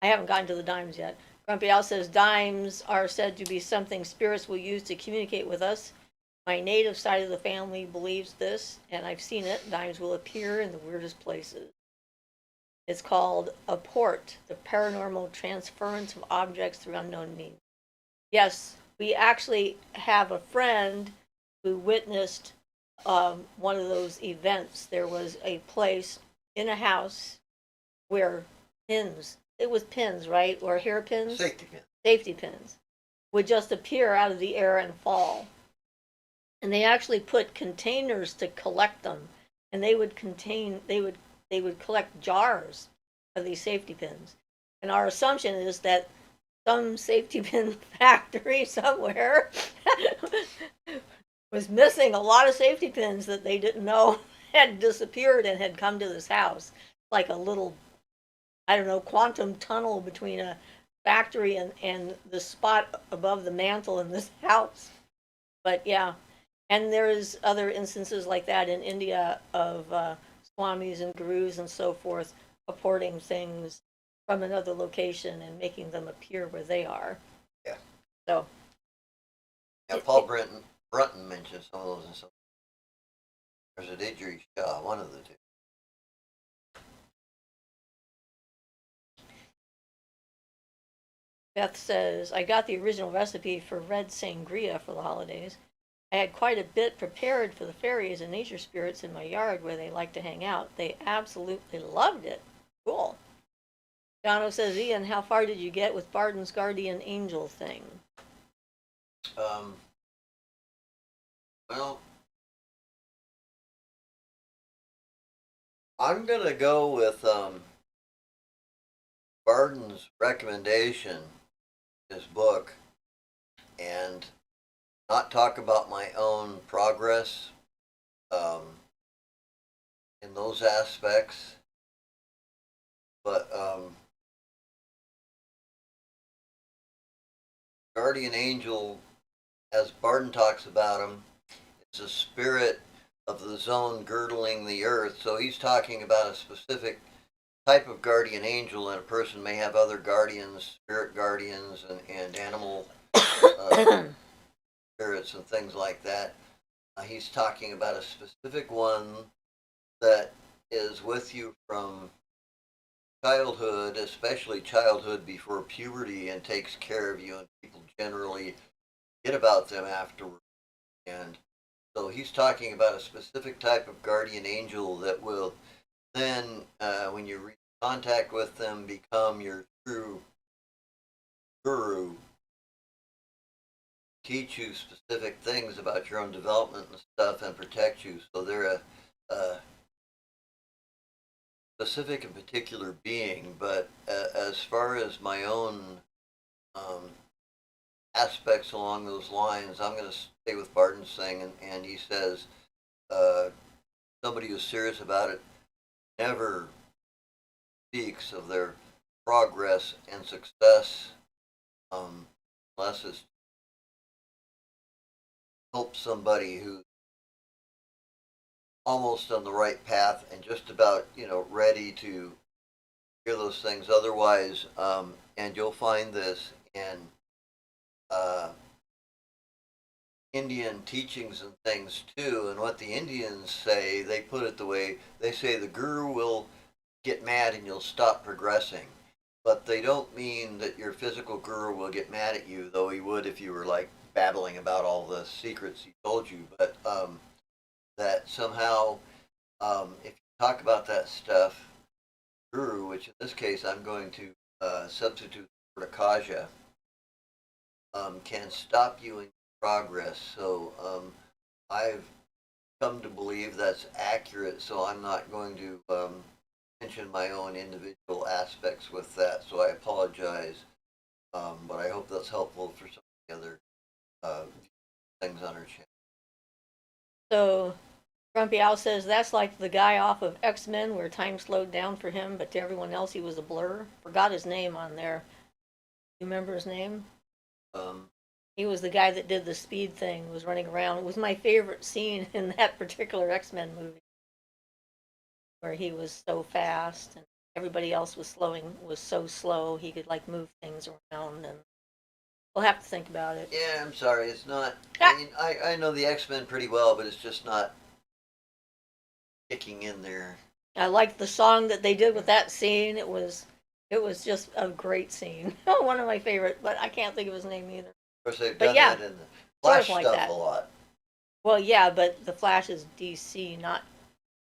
I haven't gotten to the dimes yet. Grumpy Al says dimes are said to be something spirits will use to communicate with us. My native side of the family believes this, and I've seen it. Dimes will appear in the weirdest places. It's called a port, the paranormal transference of objects through unknown means. Yes, we actually have a friend who witnessed one of those events. There was a place in a house where it was pins, right? Or hairpins? Safety pins. Safety pins would just appear out of the air and fall. and they actually put containers to collect them, and they would collect jars of these safety pins. And our assumption is that some safety pin factory somewhere was missing a lot of safety pins that they didn't know had disappeared and had come to this house, like a little, I don't know, quantum tunnel between a factory and the spot above the mantle in this house. But yeah, and there's other instances like that in India of swamis and gurus and so forth apporting things from another location and making them appear where they are. Yeah. So. Yeah, Paul Brunton mentioned some of those in some. There's a Idris Shah, one of the two. Beth says, I got the original recipe for red sangria for the holidays. I had quite a bit prepared for the fairies and nature spirits in my yard where they like to hang out. They absolutely loved it. Cool. Jono says, Ian, how far did you get with Barden's guardian angel thing? Well, I'm gonna go with Barden's recommendation, his book, and not talk about my own progress in those aspects, but guardian angel, as Barden talks about him, is a spirit of the zone girdling the earth. So he's talking about a specific type of guardian angel, and a person may have other guardians, spirit guardians, and animal spirits and things like that. He's talking about a specific one that is with you from childhood, especially childhood before puberty, and takes care of you, and people generally forget about them afterward. And so he's talking about a specific type of guardian angel that will then, when you reach contact with them, become your true guru, teach you specific things about your own development and stuff, and protect you. So they're a specific and particular being. But as far as my own aspects along those lines, I'm going to stay with Barton's thing, and he says somebody who's serious about it never speaks of their progress and success unless it's help somebody who's almost on the right path and just about ready to hear those things. Otherwise, and you'll find this in Indian teachings and things too. And what the Indians say, they put it the way they say: the guru will get mad and you'll stop progressing. But they don't mean that your physical guru will get mad at you, though he would if you were like babbling about all the secrets he told you. But that somehow, if you talk about that stuff, guru, which in this case I'm going to substitute for Akaja, can stop you in progress. So I've come to believe that's accurate. So I'm not going to mention my own individual aspects with that. So I apologize, but I hope that's helpful for some of the other things on our channel. So Grumpy Owl says that's like the guy off of X-Men where time slowed down for him, but to everyone else he was a blur. Forgot his name on there. You remember his name? He was the guy that did the speed thing, was running around. It was my favorite scene in that particular X-Men movie, where he was so fast and everybody else was so slow he could like move things around. And we'll have to think about it. Yeah, I'm sorry, it's not. I mean, I know the X-Men pretty well, but it's just not kicking in there. I liked the song that they did with that scene. It was just a great scene. One of my favorite, but I can't think of his name either. Of course, they've done that in the Flash like stuff that. a lot. Well, yeah, but the Flash is DC, not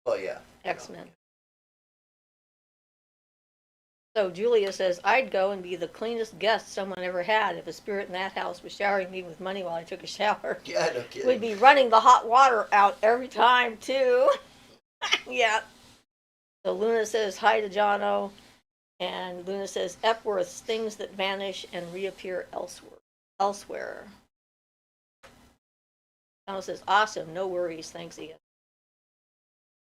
Well, yeah. X-Men. So Julia says, I'd go and be the cleanest guest someone ever had if a spirit in that house was showering me with money while I took a shower. Yeah, no kidding. We'd be running the hot water out every time, too. Yeah. So Luna says hi to Jono. And Luna says, Epworth's things that vanish and reappear elsewhere. Jono says, awesome, no worries, thanks, Ian.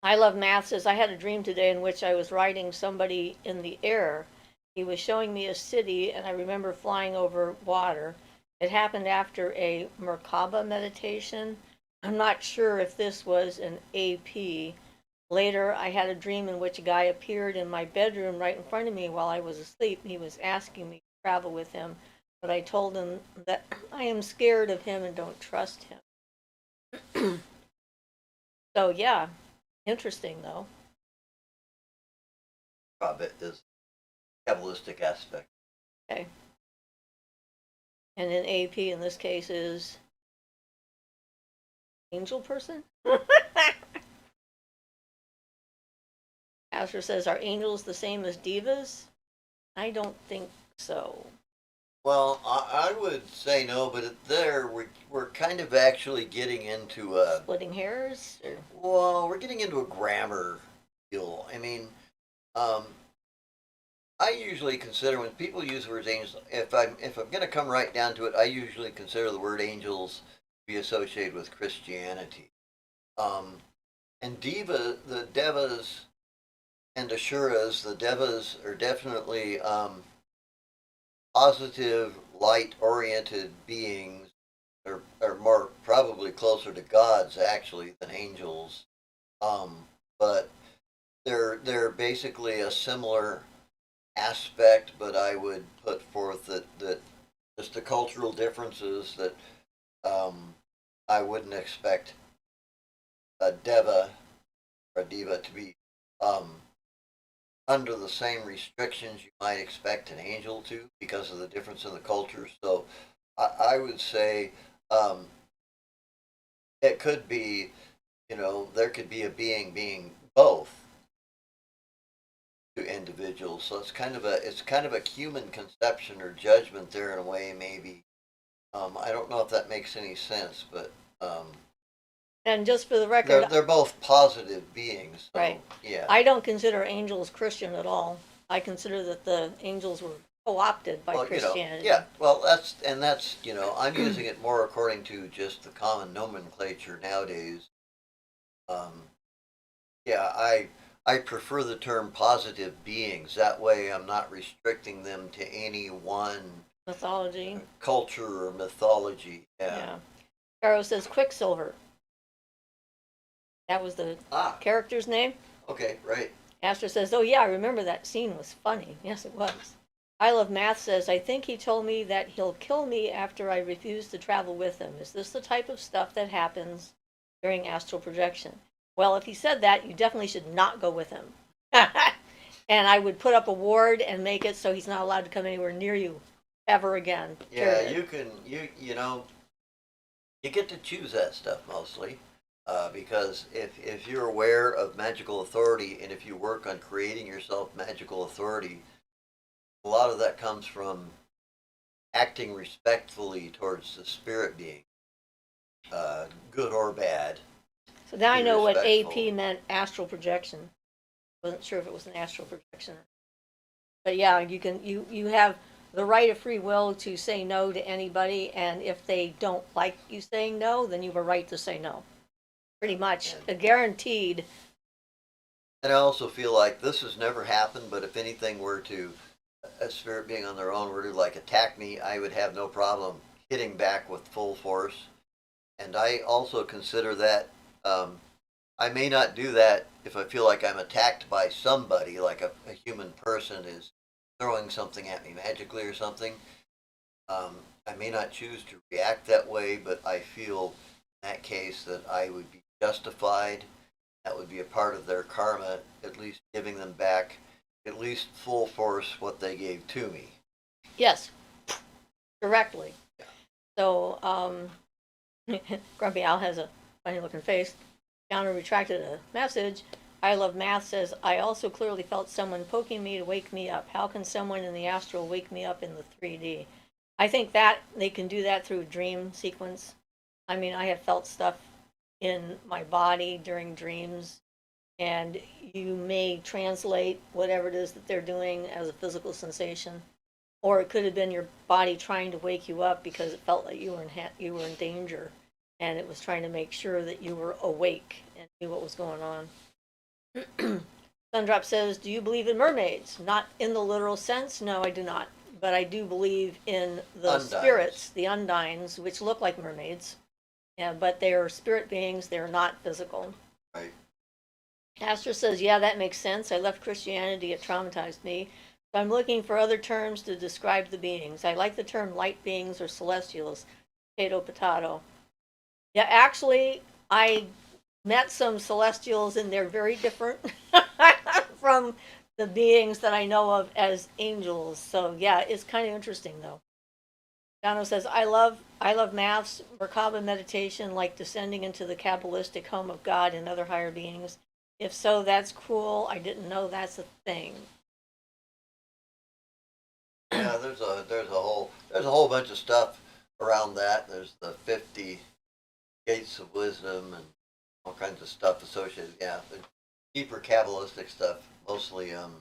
I Love Math says, I had a dream today in which I was riding somebody in the air. He was showing me a city, and I remember flying over water. It happened after a Merkaba meditation. I'm not sure if this was an AP. Later, I had a dream in which a guy appeared in my bedroom right in front of me while I was asleep. He was asking me to travel with him, but I told him that I am scared of him and don't trust him. So, yeah, interesting though. It is Kabbalistic aspect. Okay. And then AP in this case is angel person? Asher says, are angels the same as divas? I don't think so. Well, I would say no, but there we're kind of actually getting into a Splitting hairs? Or? well, we're getting into a grammar deal. I mean, I usually consider when people use the word angels, if I'm going to come right down to it, I usually consider the word angels to be associated with Christianity. And the devas and asuras, the devas are definitely positive, light-oriented beings. Are more probably closer to gods actually than angels, but they're basically a similar aspect. But I would put forth that just the cultural differences that I wouldn't expect a deva or a diva to be under the same restrictions you might expect an angel to because of the difference in the culture. So I would say it could be, there could be a being both to individuals. So it's kind of a human conception or judgment there in a way, maybe. I don't know if that makes any sense, but and just for the record, they're both positive beings. So, right? Yeah. I don't consider angels Christian at all. I consider that the angels were co-opted by Christianity. Yeah. Well, that's I'm using it more according to just the common nomenclature nowadays. Yeah, I prefer the term positive beings. That way, I'm not restricting them to any one Mythology. Culture or mythology. Yeah. Yeah. Caro says Quicksilver. That was the character's name. Okay, right. Astor says, oh yeah, I remember that scene was funny. Yes, it was. I Love Math says, I think he told me that he'll kill me after I refuse to travel with him. Is this the type of stuff that happens during astral projection? Well, if he said that, you definitely should not go with him. And I would put up a ward and make it so he's not allowed to come anywhere near you ever again. Yeah, period. you can, you get to choose that stuff mostly. Because if you're aware of magical authority and if you work on creating yourself magical authority, a lot of that comes from acting respectfully towards the spirit being, good or bad. So now I know what respectful. AP meant, astral projection. Wasn't sure if it was an astral projection. But yeah, you have the right of free will to say no to anybody, and if they don't like you saying no, then you have a right to say no. Pretty much, guaranteed. And I also feel like this has never happened, but if anything were to, a spirit being on their own were to like attack me, I would have no problem hitting back with full force. And I also consider that I may not do that if I feel like I'm attacked by somebody, like a human person is throwing something at me magically or something. I may not choose to react that way, but I feel in that case that I would be justified. That would be a part of their karma, at least giving them back at least full force what they gave to me. Yes, directly. Yeah. So, Grumpy Al has a funny looking face. Downer retracted a message. I Love Math says, I also clearly felt someone poking me to wake me up. How can someone in the astral wake me up in the 3D? I think that they can do that through a dream sequence. I mean, I have felt stuff in my body during dreams, and you may translate whatever it is that they're doing as a physical sensation, or it could have been your body trying to wake you up because it felt like you were in danger, and it was trying to make sure that you were awake and knew what was going on. Sundrop says, do you believe in mermaids? Not in the literal sense. No, I do not. But I do believe in the Undines. spirits, the undines, which look like mermaids. Yeah, but they are spirit beings. They're not physical. Right. Astor says, yeah, that makes sense. I left Christianity. It traumatized me. So I'm looking for other terms to describe the beings. I like the term light beings or celestials. Potato, potato. Yeah, actually, I met some celestials, and they're very different from the beings that I know of as angels. So yeah, it's kind of interesting though. Dano says, I love maths, Merkaba meditation, like descending into the Kabbalistic home of God and other higher beings. If so, that's cool. I didn't know that's a thing. Yeah, there's a whole bunch of stuff around that. There's the 50 gates of wisdom and all kinds of stuff associated. Yeah, the deeper Kabbalistic stuff. Mostly I'm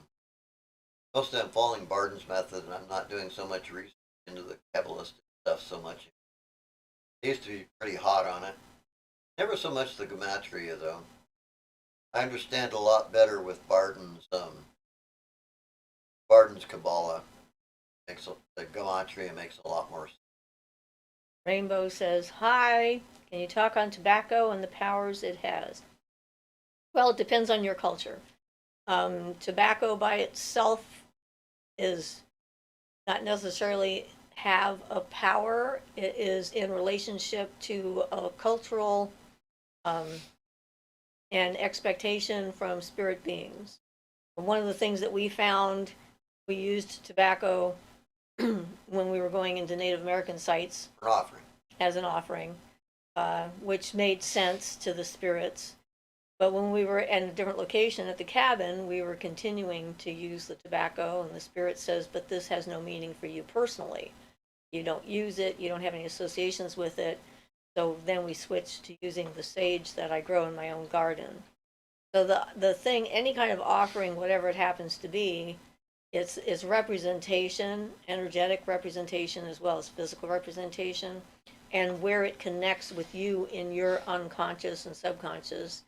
following Barden's method, and I'm not doing so much research into the Kabbalistic stuff so much. I used to be pretty hot on it. Never so much the gematria though. I understand a lot better with Barden's Kabbalah. The gematria makes a lot more sense. Rainbow says, hi, can you talk on tobacco and the powers it has? Well, it depends on your culture. Tobacco by itself is not necessarily have a power. It is in relationship to a cultural and expectation from spirit beings. One of the things that we found, we used tobacco when we were going into Native American sites An offering. as an offering, which made sense to the spirits. But when we were at a different location at the cabin, we were continuing to use the tobacco, and the spirit says, but this has no meaning for you personally. You don't use it, you don't have any associations with it. So then we switched to using the sage that I grow in my own garden. So the thing, any kind of offering, whatever it happens to be, it's representation, energetic representation as well as physical representation, and where it connects with you in your unconscious and subconscious,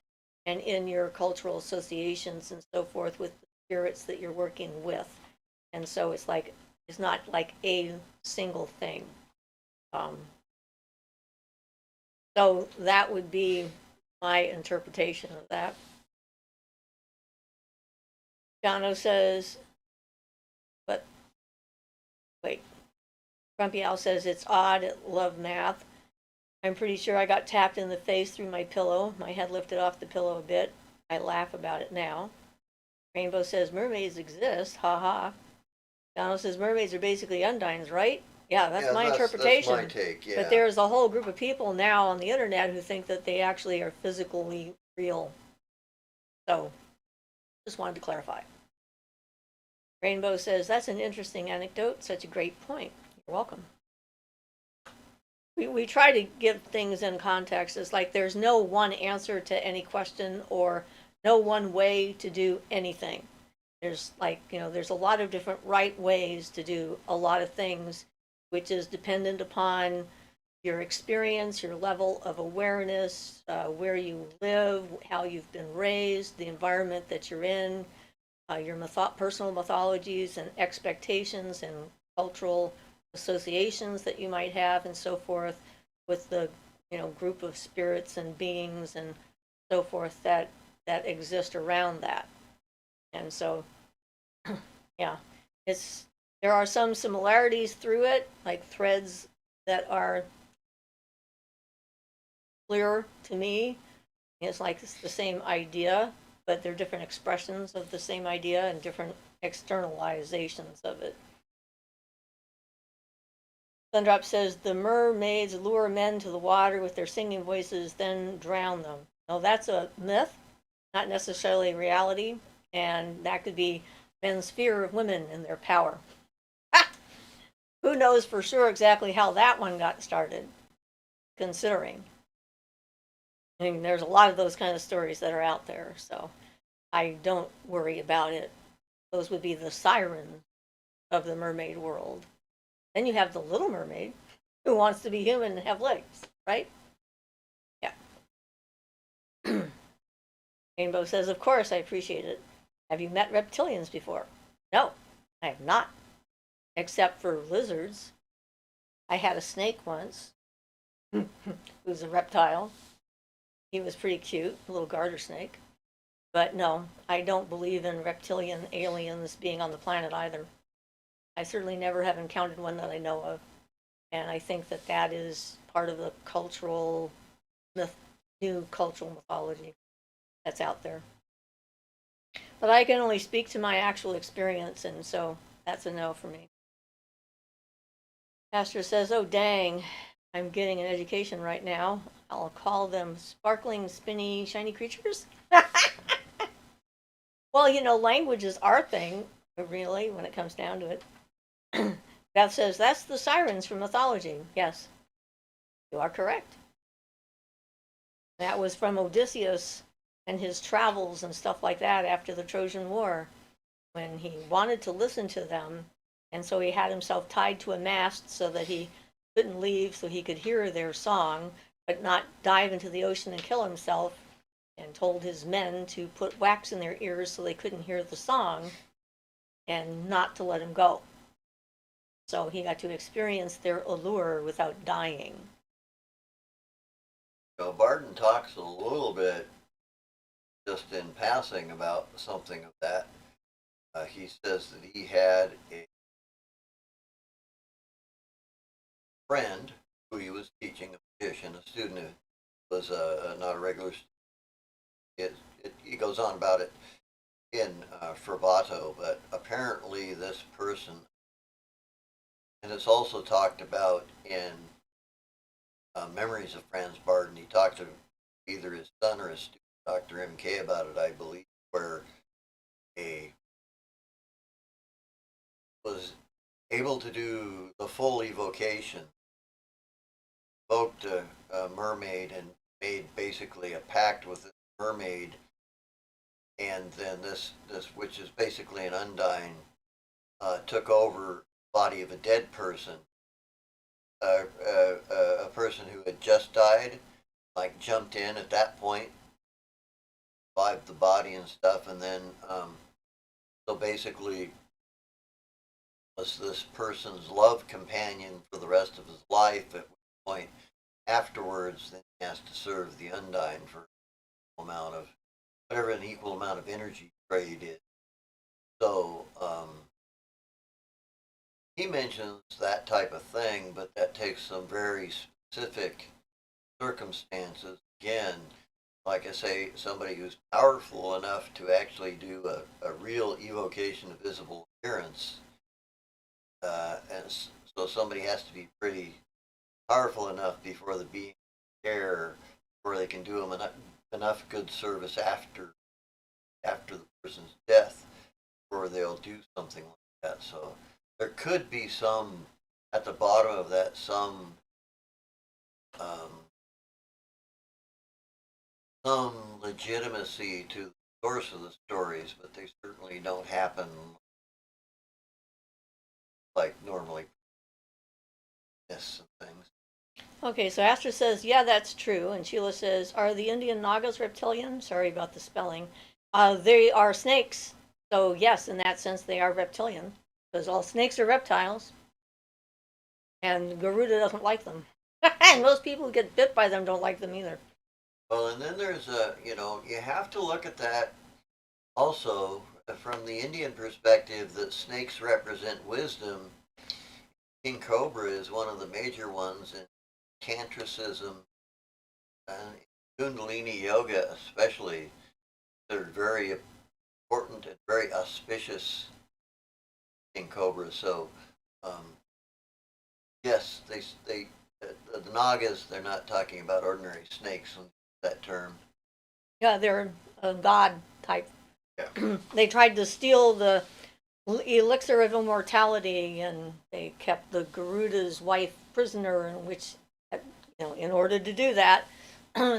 and in your cultural associations and so forth with the spirits that you're working with. And so it's not like a single thing. So that would be my interpretation of that. Jono says, but wait, Grumpy Al says it's odd, love math. I'm pretty sure I got tapped in the face through my pillow. My head lifted off the pillow a bit. I laugh about it now. Rainbow says mermaids exist. Ha ha. Donald says mermaids are basically undines, right? Yeah, that's my interpretation. That's my take, yeah. But there's a whole group of people now on the internet who think that they actually are physically real. So, just wanted to clarify. Rainbow says, that's an interesting anecdote. Such a great point. You're welcome. We try to give things in context. It's like there's no one answer to any question or no one way to do anything. There's there's a lot of different right ways to do a lot of things, which is dependent upon your experience, your level of awareness, where you live, how you've been raised, the environment that you're in, your personal mythologies and expectations and cultural associations that you might have and so forth with the group of spirits and beings and so forth that exist around that. And so yeah, there are some similarities through it, like threads that are clear to me. It's like it's the same idea, but they're different expressions of the same idea and different externalizations of it. Sundrop says the mermaids lure men to the water with their singing voices, then drown them. No, that's a myth. not necessarily reality, and that could be men's fear of women and their power. Who knows for sure exactly how that one got started, considering. I mean, there's a lot of those kind of stories that are out there, so I don't worry about it. Those would be the sirens of the mermaid world. Then you have the little mermaid who wants to be human and have legs, right? Yeah. Rainbow says, of course, I appreciate it. Have you met reptilians before? No, I have not, except for lizards. I had a snake once who's a reptile. He was pretty cute, a little garter snake. But no, I don't believe in reptilian aliens being on the planet either. I certainly never have encountered one that I know of. And I think that that is part of the cultural myth, new cultural mythology that's out there. But I can only speak to my actual experience, and so that's a no for me. Pastor says, oh, dang, I'm getting an education right now. I'll call them sparkling, spinny, shiny creatures. Well, you know, language is our thing, really, when it comes down to it. Beth says, that's the sirens from mythology. Yes, you are correct. That was from Odysseus and his travels and stuff like that after the Trojan War, when he wanted to listen to them. And so he had himself tied to a mast so that he couldn't leave so he could hear their song, but not dive into the ocean and kill himself, and told his men to put wax in their ears so they couldn't hear the song and not to let him go. So he got to experience their allure without dying. Barton talks a little bit, just in passing, about something of that. He says that he had a friend who he was teaching, a magician, a student who was not a regular student. He goes on about it in Fervato, but apparently this person, and it's also talked about in Memories of Franz Barton. He talked to either his son or his student, Dr. M.K., about it, I believe, where a was able to do the full evocation, evoked a mermaid and made basically a pact with the mermaid, and then this which is basically an undine, took over the body of a dead person, a person who had just died, like jumped in at that point, revived the body and stuff, and then so basically was this person's love companion for the rest of his life. At which point, afterwards, then he has to serve the undine for an amount of whatever an equal amount of energy trade is. So he mentions that type of thing, but that takes some very specific circumstances. Again, like I say, somebody who's powerful enough to actually do a real evocation of visible appearance. And so somebody has to be pretty powerful enough before the being there, before they can do them enough good service after the person's death, before they'll do something like that. So there could be some at the bottom of that, some legitimacy to the source of the stories, but they certainly don't happen like normally. Yes, and things. Okay, so Astra says, yeah, that's true. And Sheila says, are the Indian Nagas reptilian? Sorry about the spelling. They are snakes. So, yes, in that sense, they are reptilian. Because all snakes are reptiles. And Garuda doesn't like them. And most people who get bit by them don't like them either. Well, and then there's you have to look at that also from the Indian perspective, that snakes represent wisdom. King Cobra is one of the major ones in tantricism and Kundalini yoga, especially. They're very important and very auspicious King Cobra. So, yes, the Nagas. They're not talking about ordinary snakes in that term. Yeah, they're a god type. Yeah. They tried to steal the elixir of immortality, and they kept the Garuda's wife prisoner, in which, in order to do that.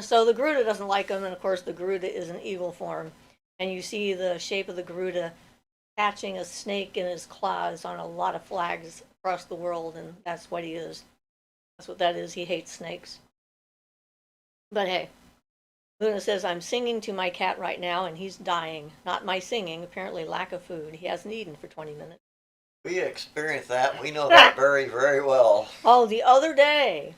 So the Garuda doesn't like him, and of course the Garuda is an evil form. And you see the shape of the Garuda catching a snake in his claws on a lot of flags across the world, and that's what he is. That's what that is. He hates snakes. But hey, Luna says, I'm singing to my cat right now, and he's dying. Not my singing, apparently lack of food. He hasn't eaten for 20 minutes. We experience that. We know that very, very well. Oh, the other day,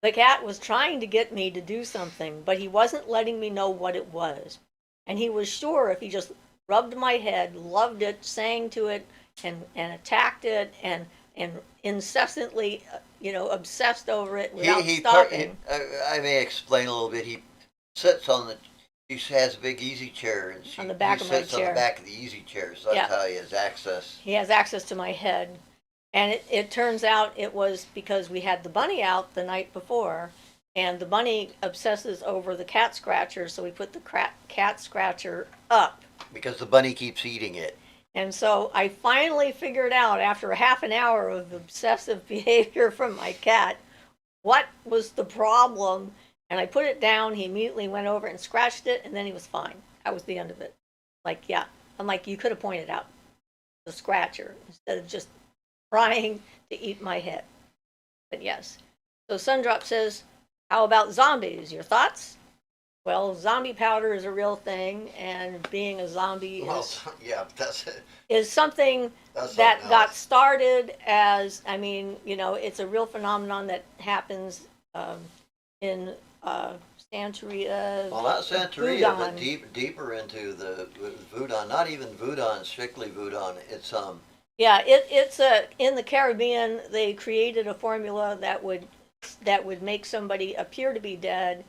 the cat was trying to get me to do something, but he wasn't letting me know what it was. And he was sure if he just rubbed my head, loved it, sang to it, and attacked it, and incessantly, obsessed over it without stopping. I may explain a little bit. He sits on the. He has a big easy chair, and On the back of my sits on the chair. back of the easy chair. So that's how he has access. He has access to my head. And it turns out it was because we had the bunny out the night before, and the bunny obsesses over the cat scratcher, so we put the cat scratcher up. Because the bunny keeps eating it. And so I finally figured out, after a half an hour of obsessive behavior from my cat, what was the problem. And I put it down. He immediately went over and scratched it, and then he was fine. That was the end of it. Like, yeah. I'm like, you could have pointed out the scratcher instead of just trying to eat my head. But yes. So Sundrop says, how about zombies? Your thoughts? Well, zombie powder is a real thing, and being a zombie is something that got started as, it's a real phenomenon that happens in Santeria. Well, not Santeria, but deeper into the Voodoo. Not even Voodoo, strictly Voodoo. It's Yeah, it's in the Caribbean. They created a formula that would make somebody appear to be dead,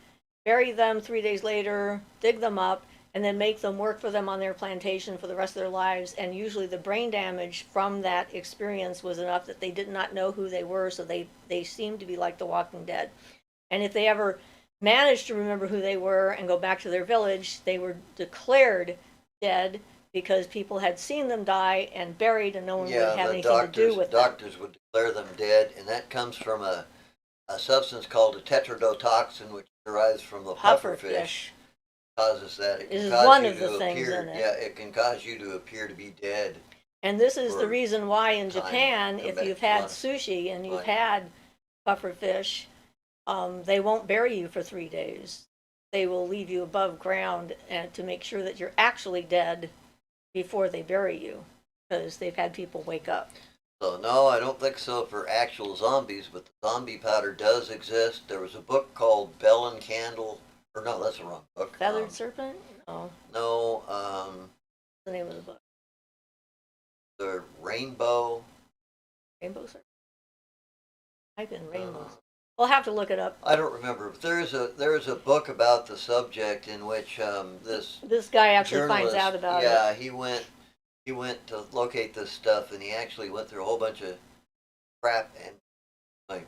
bury them 3 days later, dig them up, and then make them work for them on their plantation for the rest of their lives. And usually the brain damage from that experience was enough that they did not know who they were, so they seemed to be like the Walking Dead. And if they ever managed to remember who they were and go back to their village, they were declared dead because people had seen them die and buried, and no one would have anything to do with them. Doctors would declare them dead, and that comes from a substance called a tetrodotoxin, which derives from the pufferfish. Causes that. It is one of the things in it. Yeah, it can cause you to appear to be dead. And this is the reason why in Japan, if you've had sushi and you've had pufferfish, they won't bury you for 3 days. They will leave you above ground and to make sure that you're actually dead before they bury you, because they've had people wake up. So no, I don't think so for actual zombies, but the zombie powder does exist. There was a book called Bell and Candle, or no, that's the wrong book. Feathered Serpent? No. No, What's the name of the book? The Rainbow. Rainbow Serpent? Type in rainbow. We'll have to look it up. I don't remember, but there is a book about the subject in which this guy actually finds out about it. Yeah, he went to locate this stuff, and he actually went through a whole bunch of crap and like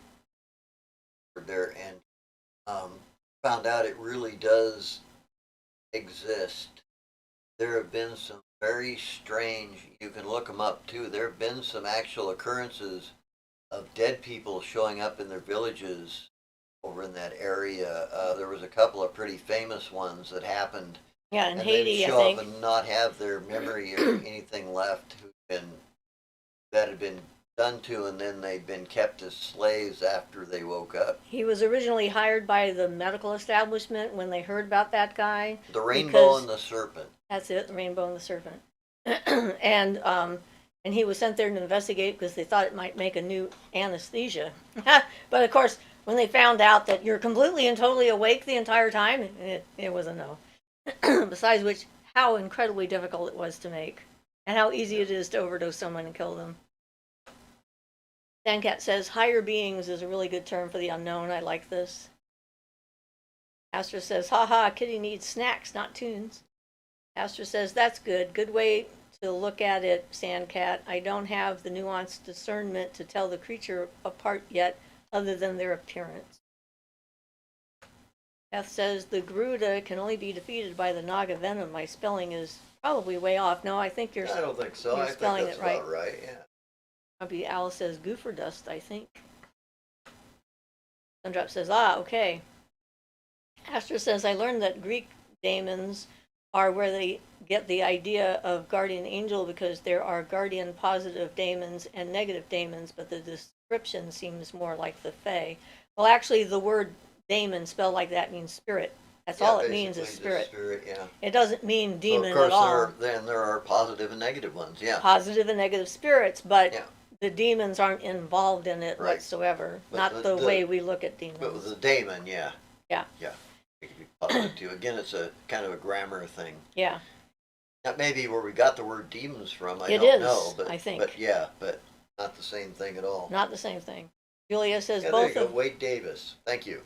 there and found out it really does exist. There have been some very strange. You can look them up too. There have been some actual occurrences of dead people showing up in their villages over in that area. There was a couple of pretty famous ones that happened. Yeah, in and Haiti, they'd show I think. up and not have their memory or anything left that had been done to, and then they'd been kept as slaves after they woke up. He was originally hired by the medical establishment when they heard about that guy. The Rainbow and the Serpent. That's it, the Rainbow and the Serpent. And he was sent there to investigate because they thought it might make a new anesthesia. But of course, when they found out that you're completely and totally awake the entire time, it was a no. Besides which, how incredibly difficult it was to make, and how easy it is to overdose someone and kill them. Sandcat says, higher beings is a really good term for the unknown. I like this. Astra says, haha, Kitty needs snacks, not tunes. Astra says, that's good. Good way to look at it, Sandcat. I don't have the nuanced discernment to tell the creature apart yet, other than their appearance. Beth says the Garuda can only be defeated by the Naga venom. My spelling is probably way off. No, I think I don't think so. you're I think spelling that's it right. about right. Yeah. Probably Alice says goofer dust, I think. Sundrop says, ah, okay. Astra says, I learned that Greek daemons are where they get the idea of guardian angel because there are guardian positive daemons and negative daemons, but the description seems more like the Fae. Well, actually, the word daemon spelled like that means spirit. That's all it means is spirit. Spirit, yeah. It doesn't mean demon so at all. Then there are positive and negative ones, yeah. Positive and negative spirits, but yeah. the demons aren't involved in it whatsoever. But not the way we look at demons. But with the daemon, yeah. Yeah. Yeah. It can be positive too. Again, it's a kind of a grammar thing. Yeah. That may be where we got the word demons from. I don't know. But, I think. But yeah, but not the same thing at all. Not the same thing. Julia says both there you go. Wade Davis. Thank you.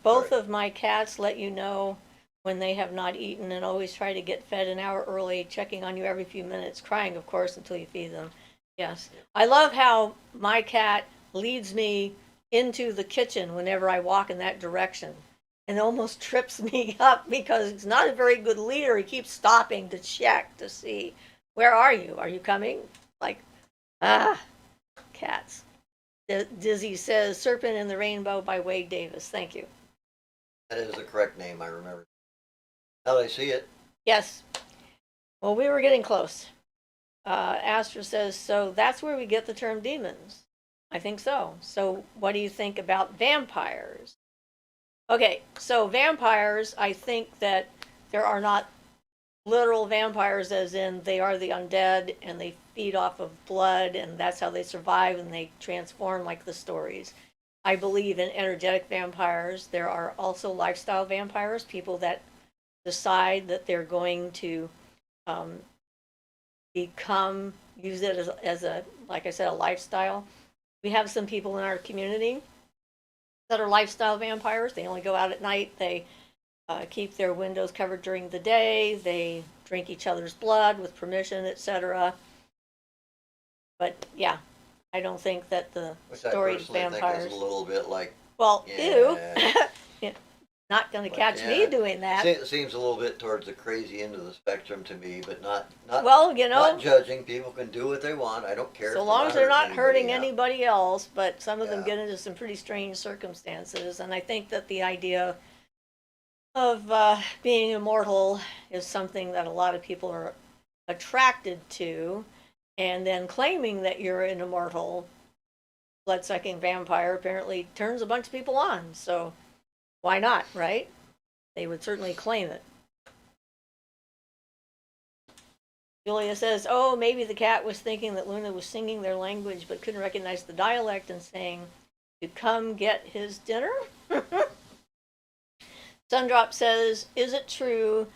Both of my cats let you know when they have not eaten and always try to get fed an hour early, checking on you every few minutes, crying, of course, until you feed them. Yes. Yeah. I love how my cat leads me into the kitchen whenever I walk in that direction and almost trips me up because he's not a very good leader. He keeps stopping to check to see, where are you? Are you coming? Like, cats. Dizzy says Serpent in the Rainbow by Wade Davis. Thank you. That is the correct name, I remember. Now that I see it. Yes. Well, we were getting close. Astra says, so that's where we get the term demons. I think so. So what do you think about vampires? Okay, so vampires, I think that there are not literal vampires as in they are the undead and they feed off of blood and that's how they survive and they transform like the stories. I believe in energetic vampires. There are also lifestyle vampires, people that decide that they're going to use it as a, like I said, a lifestyle. We have some people in our community that are lifestyle vampires. They only go out at night. They keep their windows covered during the day. They drink each other's blood with permission, etc. But yeah, I don't think that the storied vampires. Think is a little bit like. Well, ew. Not going to catch me doing that. It seems a little bit towards the crazy end of the spectrum to me, but not. Well, you know, not judging. People can do what they want. I don't care. So long as they're not hurting anybody else. But some of them get into some pretty strange circumstances, and I think that the idea of being immortal is something that a lot of people are attracted to, and then claiming that you're an immortal blood-sucking vampire apparently turns a bunch of people on. So why not, right? They would certainly claim it. Julia says, oh, maybe the cat was thinking that Luna was singing their language but couldn't recognize the dialect and saying, to come get his dinner? Sundrop says, is it true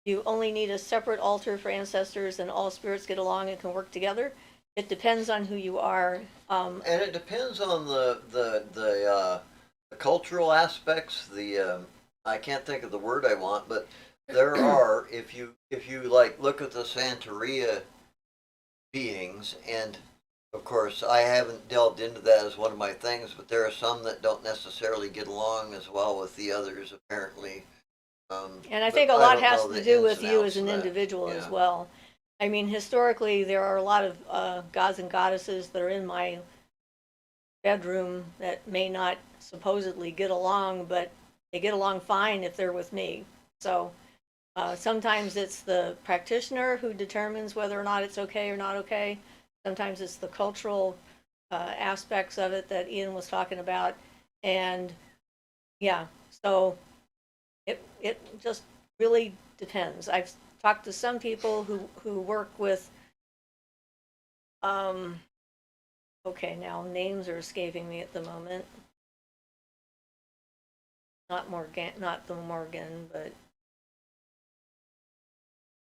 you only need a separate altar for ancestors and all spirits get along and can work together? It depends on who you are. And it depends on the cultural aspects. I can't think of the word I want, but there are, if you like look at the Santeria beings, and of course I haven't delved into that as one of my things, but there are some that don't necessarily get along as well with the others apparently. And I think a lot has to do with you as an individual as well. I mean, historically, there are a lot of gods and goddesses that are in my bedroom that may not supposedly get along, but they get along fine if they're with me. So sometimes it's the practitioner who determines whether or not it's okay or not okay. Sometimes it's the cultural aspects of it that Ian was talking about. And yeah, so it just really depends. I've talked to some people who work with okay, now names are escaping me at the moment. Not the Morgan, but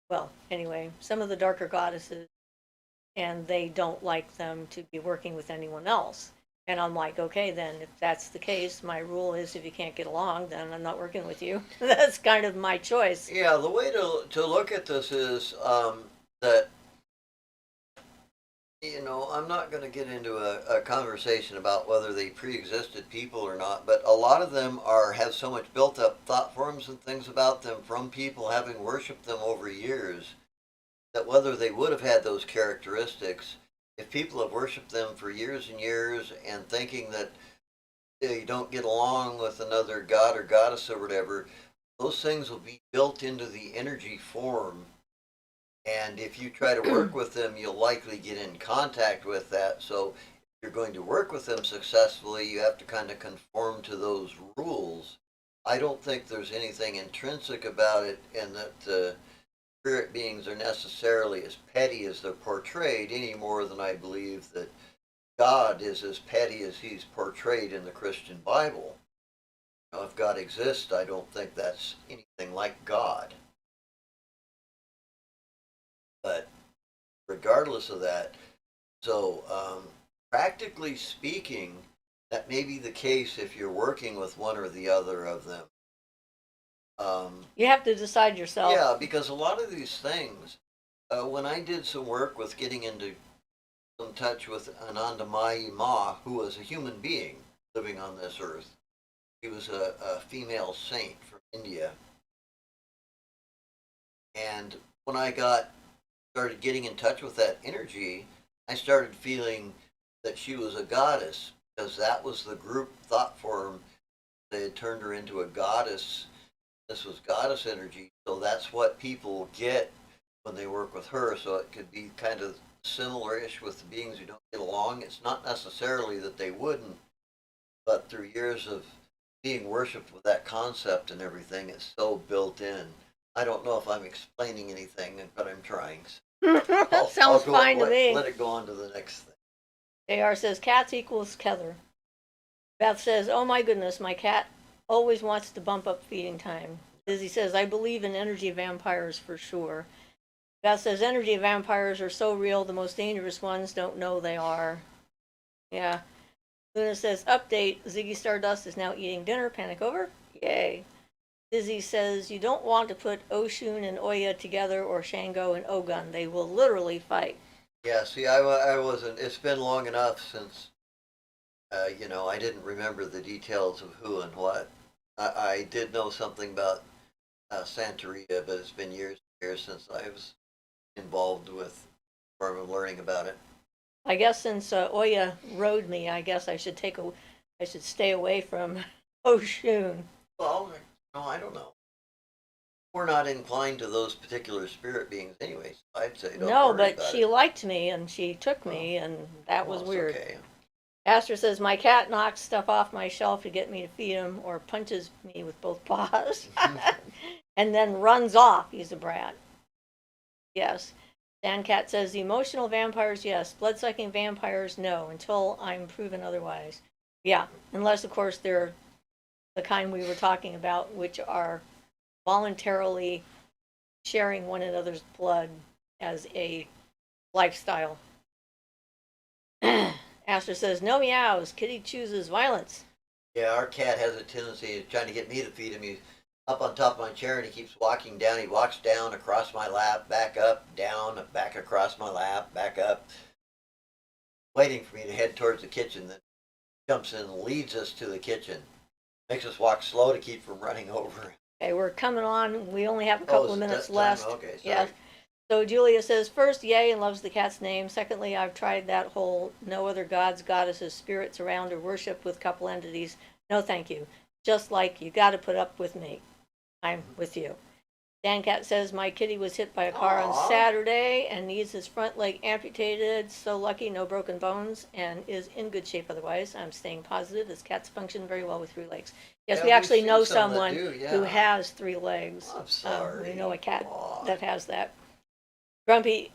well, anyway, some of the darker goddesses, and they don't like them to be working with anyone else. And I'm like, okay, then if that's the case, my rule is if you can't get along, then I'm not working with you. That's kind of my choice. Yeah, the way to look at this is that You know, I'm not going to get into a conversation about whether they pre-existed people or not, but a lot of them have so much built-up thought forms and things about them from people having worshipped them over years that whether they would have had those characteristics, if people have worshipped them for years and years and thinking that they don't get along with another god or goddess or whatever, those things will be built into the energy form. And if you try to work with them, you'll likely get in contact with that. So if you're going to work with them successfully, you have to kind of conform to those rules. I don't think there's anything intrinsic about it, and that spirit beings are necessarily as petty as they're portrayed, any more than I believe that God is as petty as he's portrayed in the Christian Bible. Now, if God exists, I don't think that's anything like God. But regardless of that, so practically speaking, that may be the case if you're working with one or the other of them. You have to decide yourself. Yeah, because a lot of these things, when I did some work with getting into some touch with Anandamayi Ma, who was a human being living on this earth, he was a female saint from India. And when I started getting in touch with that energy, I started feeling that she was a goddess because that was the group thought form. They had turned her into a goddess. This was goddess energy. So that's what people get when they work with her. So it could be kind of similar-ish with the beings who don't get along. It's not necessarily that they wouldn't, but through years of being worshipped with that concept and everything, it's so built in. I don't know if I'm explaining anything, but I'm trying. Sounds fine to me. Let it go on to the next thing. JR says cats equals Kether. Beth says, oh my goodness, my cat always wants to bump up feeding time. Lizzie says, I believe in energy vampires for sure. Beth says, energy vampires are so real, the most dangerous ones don't know they are. Yeah. Luna says, update, Ziggy Stardust is now eating dinner, panic over. Yay. Lizzie says, you don't want to put Oshun and Oya together or Shango and Ogun. They will literally fight. Yeah, see, I wasn't, it's been long enough since, I didn't remember the details of who and what. I did know something about Santeria, but it's been years and years since I was involved with or learning about it. I guess since Oya rode me, I guess I should stay away from Oshun. Well, no, I don't know. We're not inclined to those particular spirit beings anyway, so I'd say don't No, worry but about she it. liked me and she took me, and that was Well, weird. okay. Astor says, my cat knocks stuff off my shelf to get me to feed him or punches me with both paws and then runs off. He's a brat. Yes. Cat says, the emotional vampires, yes. Blood-sucking vampires, no, until I'm proven otherwise. Yeah, unless, of course, they're the kind we were talking about, which are voluntarily sharing one another's blood as a lifestyle. Astor says, no meows. Kitty chooses violence. Yeah, our cat has a tendency of trying to get me to feed him. He's up on top of my chair and he keeps walking down. He walks down across my lap, back up, down, back across my lap, back up, waiting for me to head towards the kitchen. Then jumps in and leads us to the kitchen. Makes us walk slow to keep from running over. Okay, we're coming on. We only have a couple of minutes left. Okay, sorry. Yeah. So Julia says, first, yay, and loves the cat's name. Secondly, I've tried that whole no other gods, goddesses, spirits around or worship with couple entities. No, thank you. Just like you got to put up with me. I'm with you. Cat says, my kitty was hit by a car on Saturday and needs his front leg amputated. So lucky, no broken bones, and is in good shape otherwise. I'm staying positive. This cat's function very well with 3 legs. Yes, Yeah, we actually know some someone who has 3 legs. I'm sorry. We know a cat that has that. Grumpy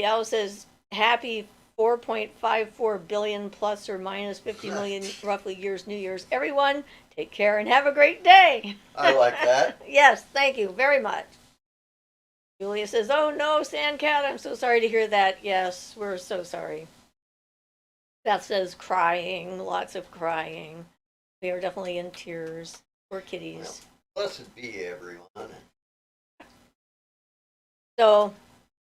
Owl says, happy 4.54 billion plus or minus 50 million roughly years, New Year's. Everyone, take care and have a great day. I like that. Yes, thank you very much. Julia says, oh no, Sandcat, I'm so sorry to hear that. Yes, we're so sorry. Beth says, crying, lots of crying. We are definitely in tears. Poor kitties. Well, blessed be everyone. So,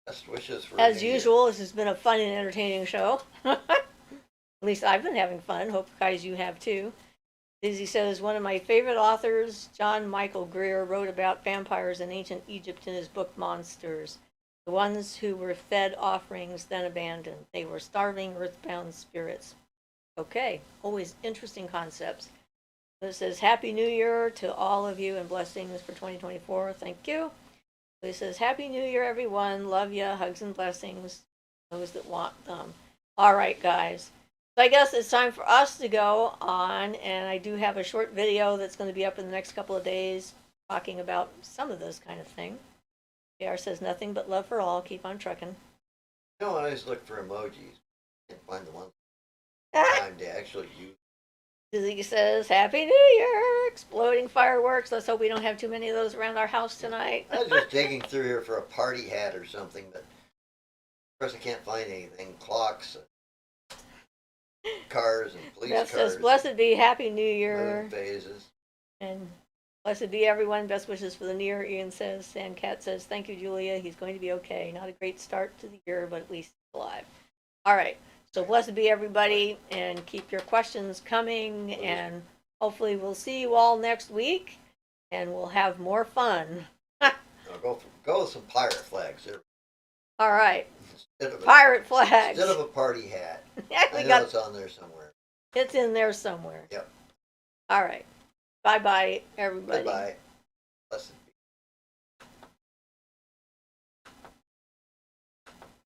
Best wishes for As New Year. usual, this has been a fun and entertaining show. At least I've been having fun. Hope guys you have too. Dizzy says one of my favorite authors, John Michael Greer, wrote about vampires in ancient Egypt in his book Monsters. The ones who were fed offerings then abandoned. They were starving earthbound spirits. Okay, always interesting concepts. It says Happy New Year to all of you and blessings for 2024. Thank you. It says Happy New Year, everyone. Love ya. Hugs and blessings. Those that want them. All right, guys. So I guess it's time for us to go on, and I do have a short video that's going to be up in the next couple of days talking about some of this kind of thing. JR says nothing but love for all. Keep on trucking. You know, I always look for emojis. Can't find the one time to actually use. Dizzy says Happy New Year. Exploding fireworks. Let's hope we don't have too many of those around our house tonight. I was just digging through here for a party hat or something, but of course I can't find anything. Clocks, cars, and police Beth cars. says Blessed be Happy New Moon Year. phases. And blessed be everyone. Best wishes for the new year. Ian says. Sandcat says, thank you, Julia. He's going to be okay. Not a great start to the year, but at least he's alive. All right. So blessed be everybody, and keep your questions coming. And hopefully we'll see you all next week, and we'll have more fun. I'll go with some pirate flags there. All right. Instead of Pirate flags. Instead of a party hat. We I know got it's on there somewhere. it's in there somewhere. Yep. All right. Bye bye, everybody. Bye-bye. Blessed.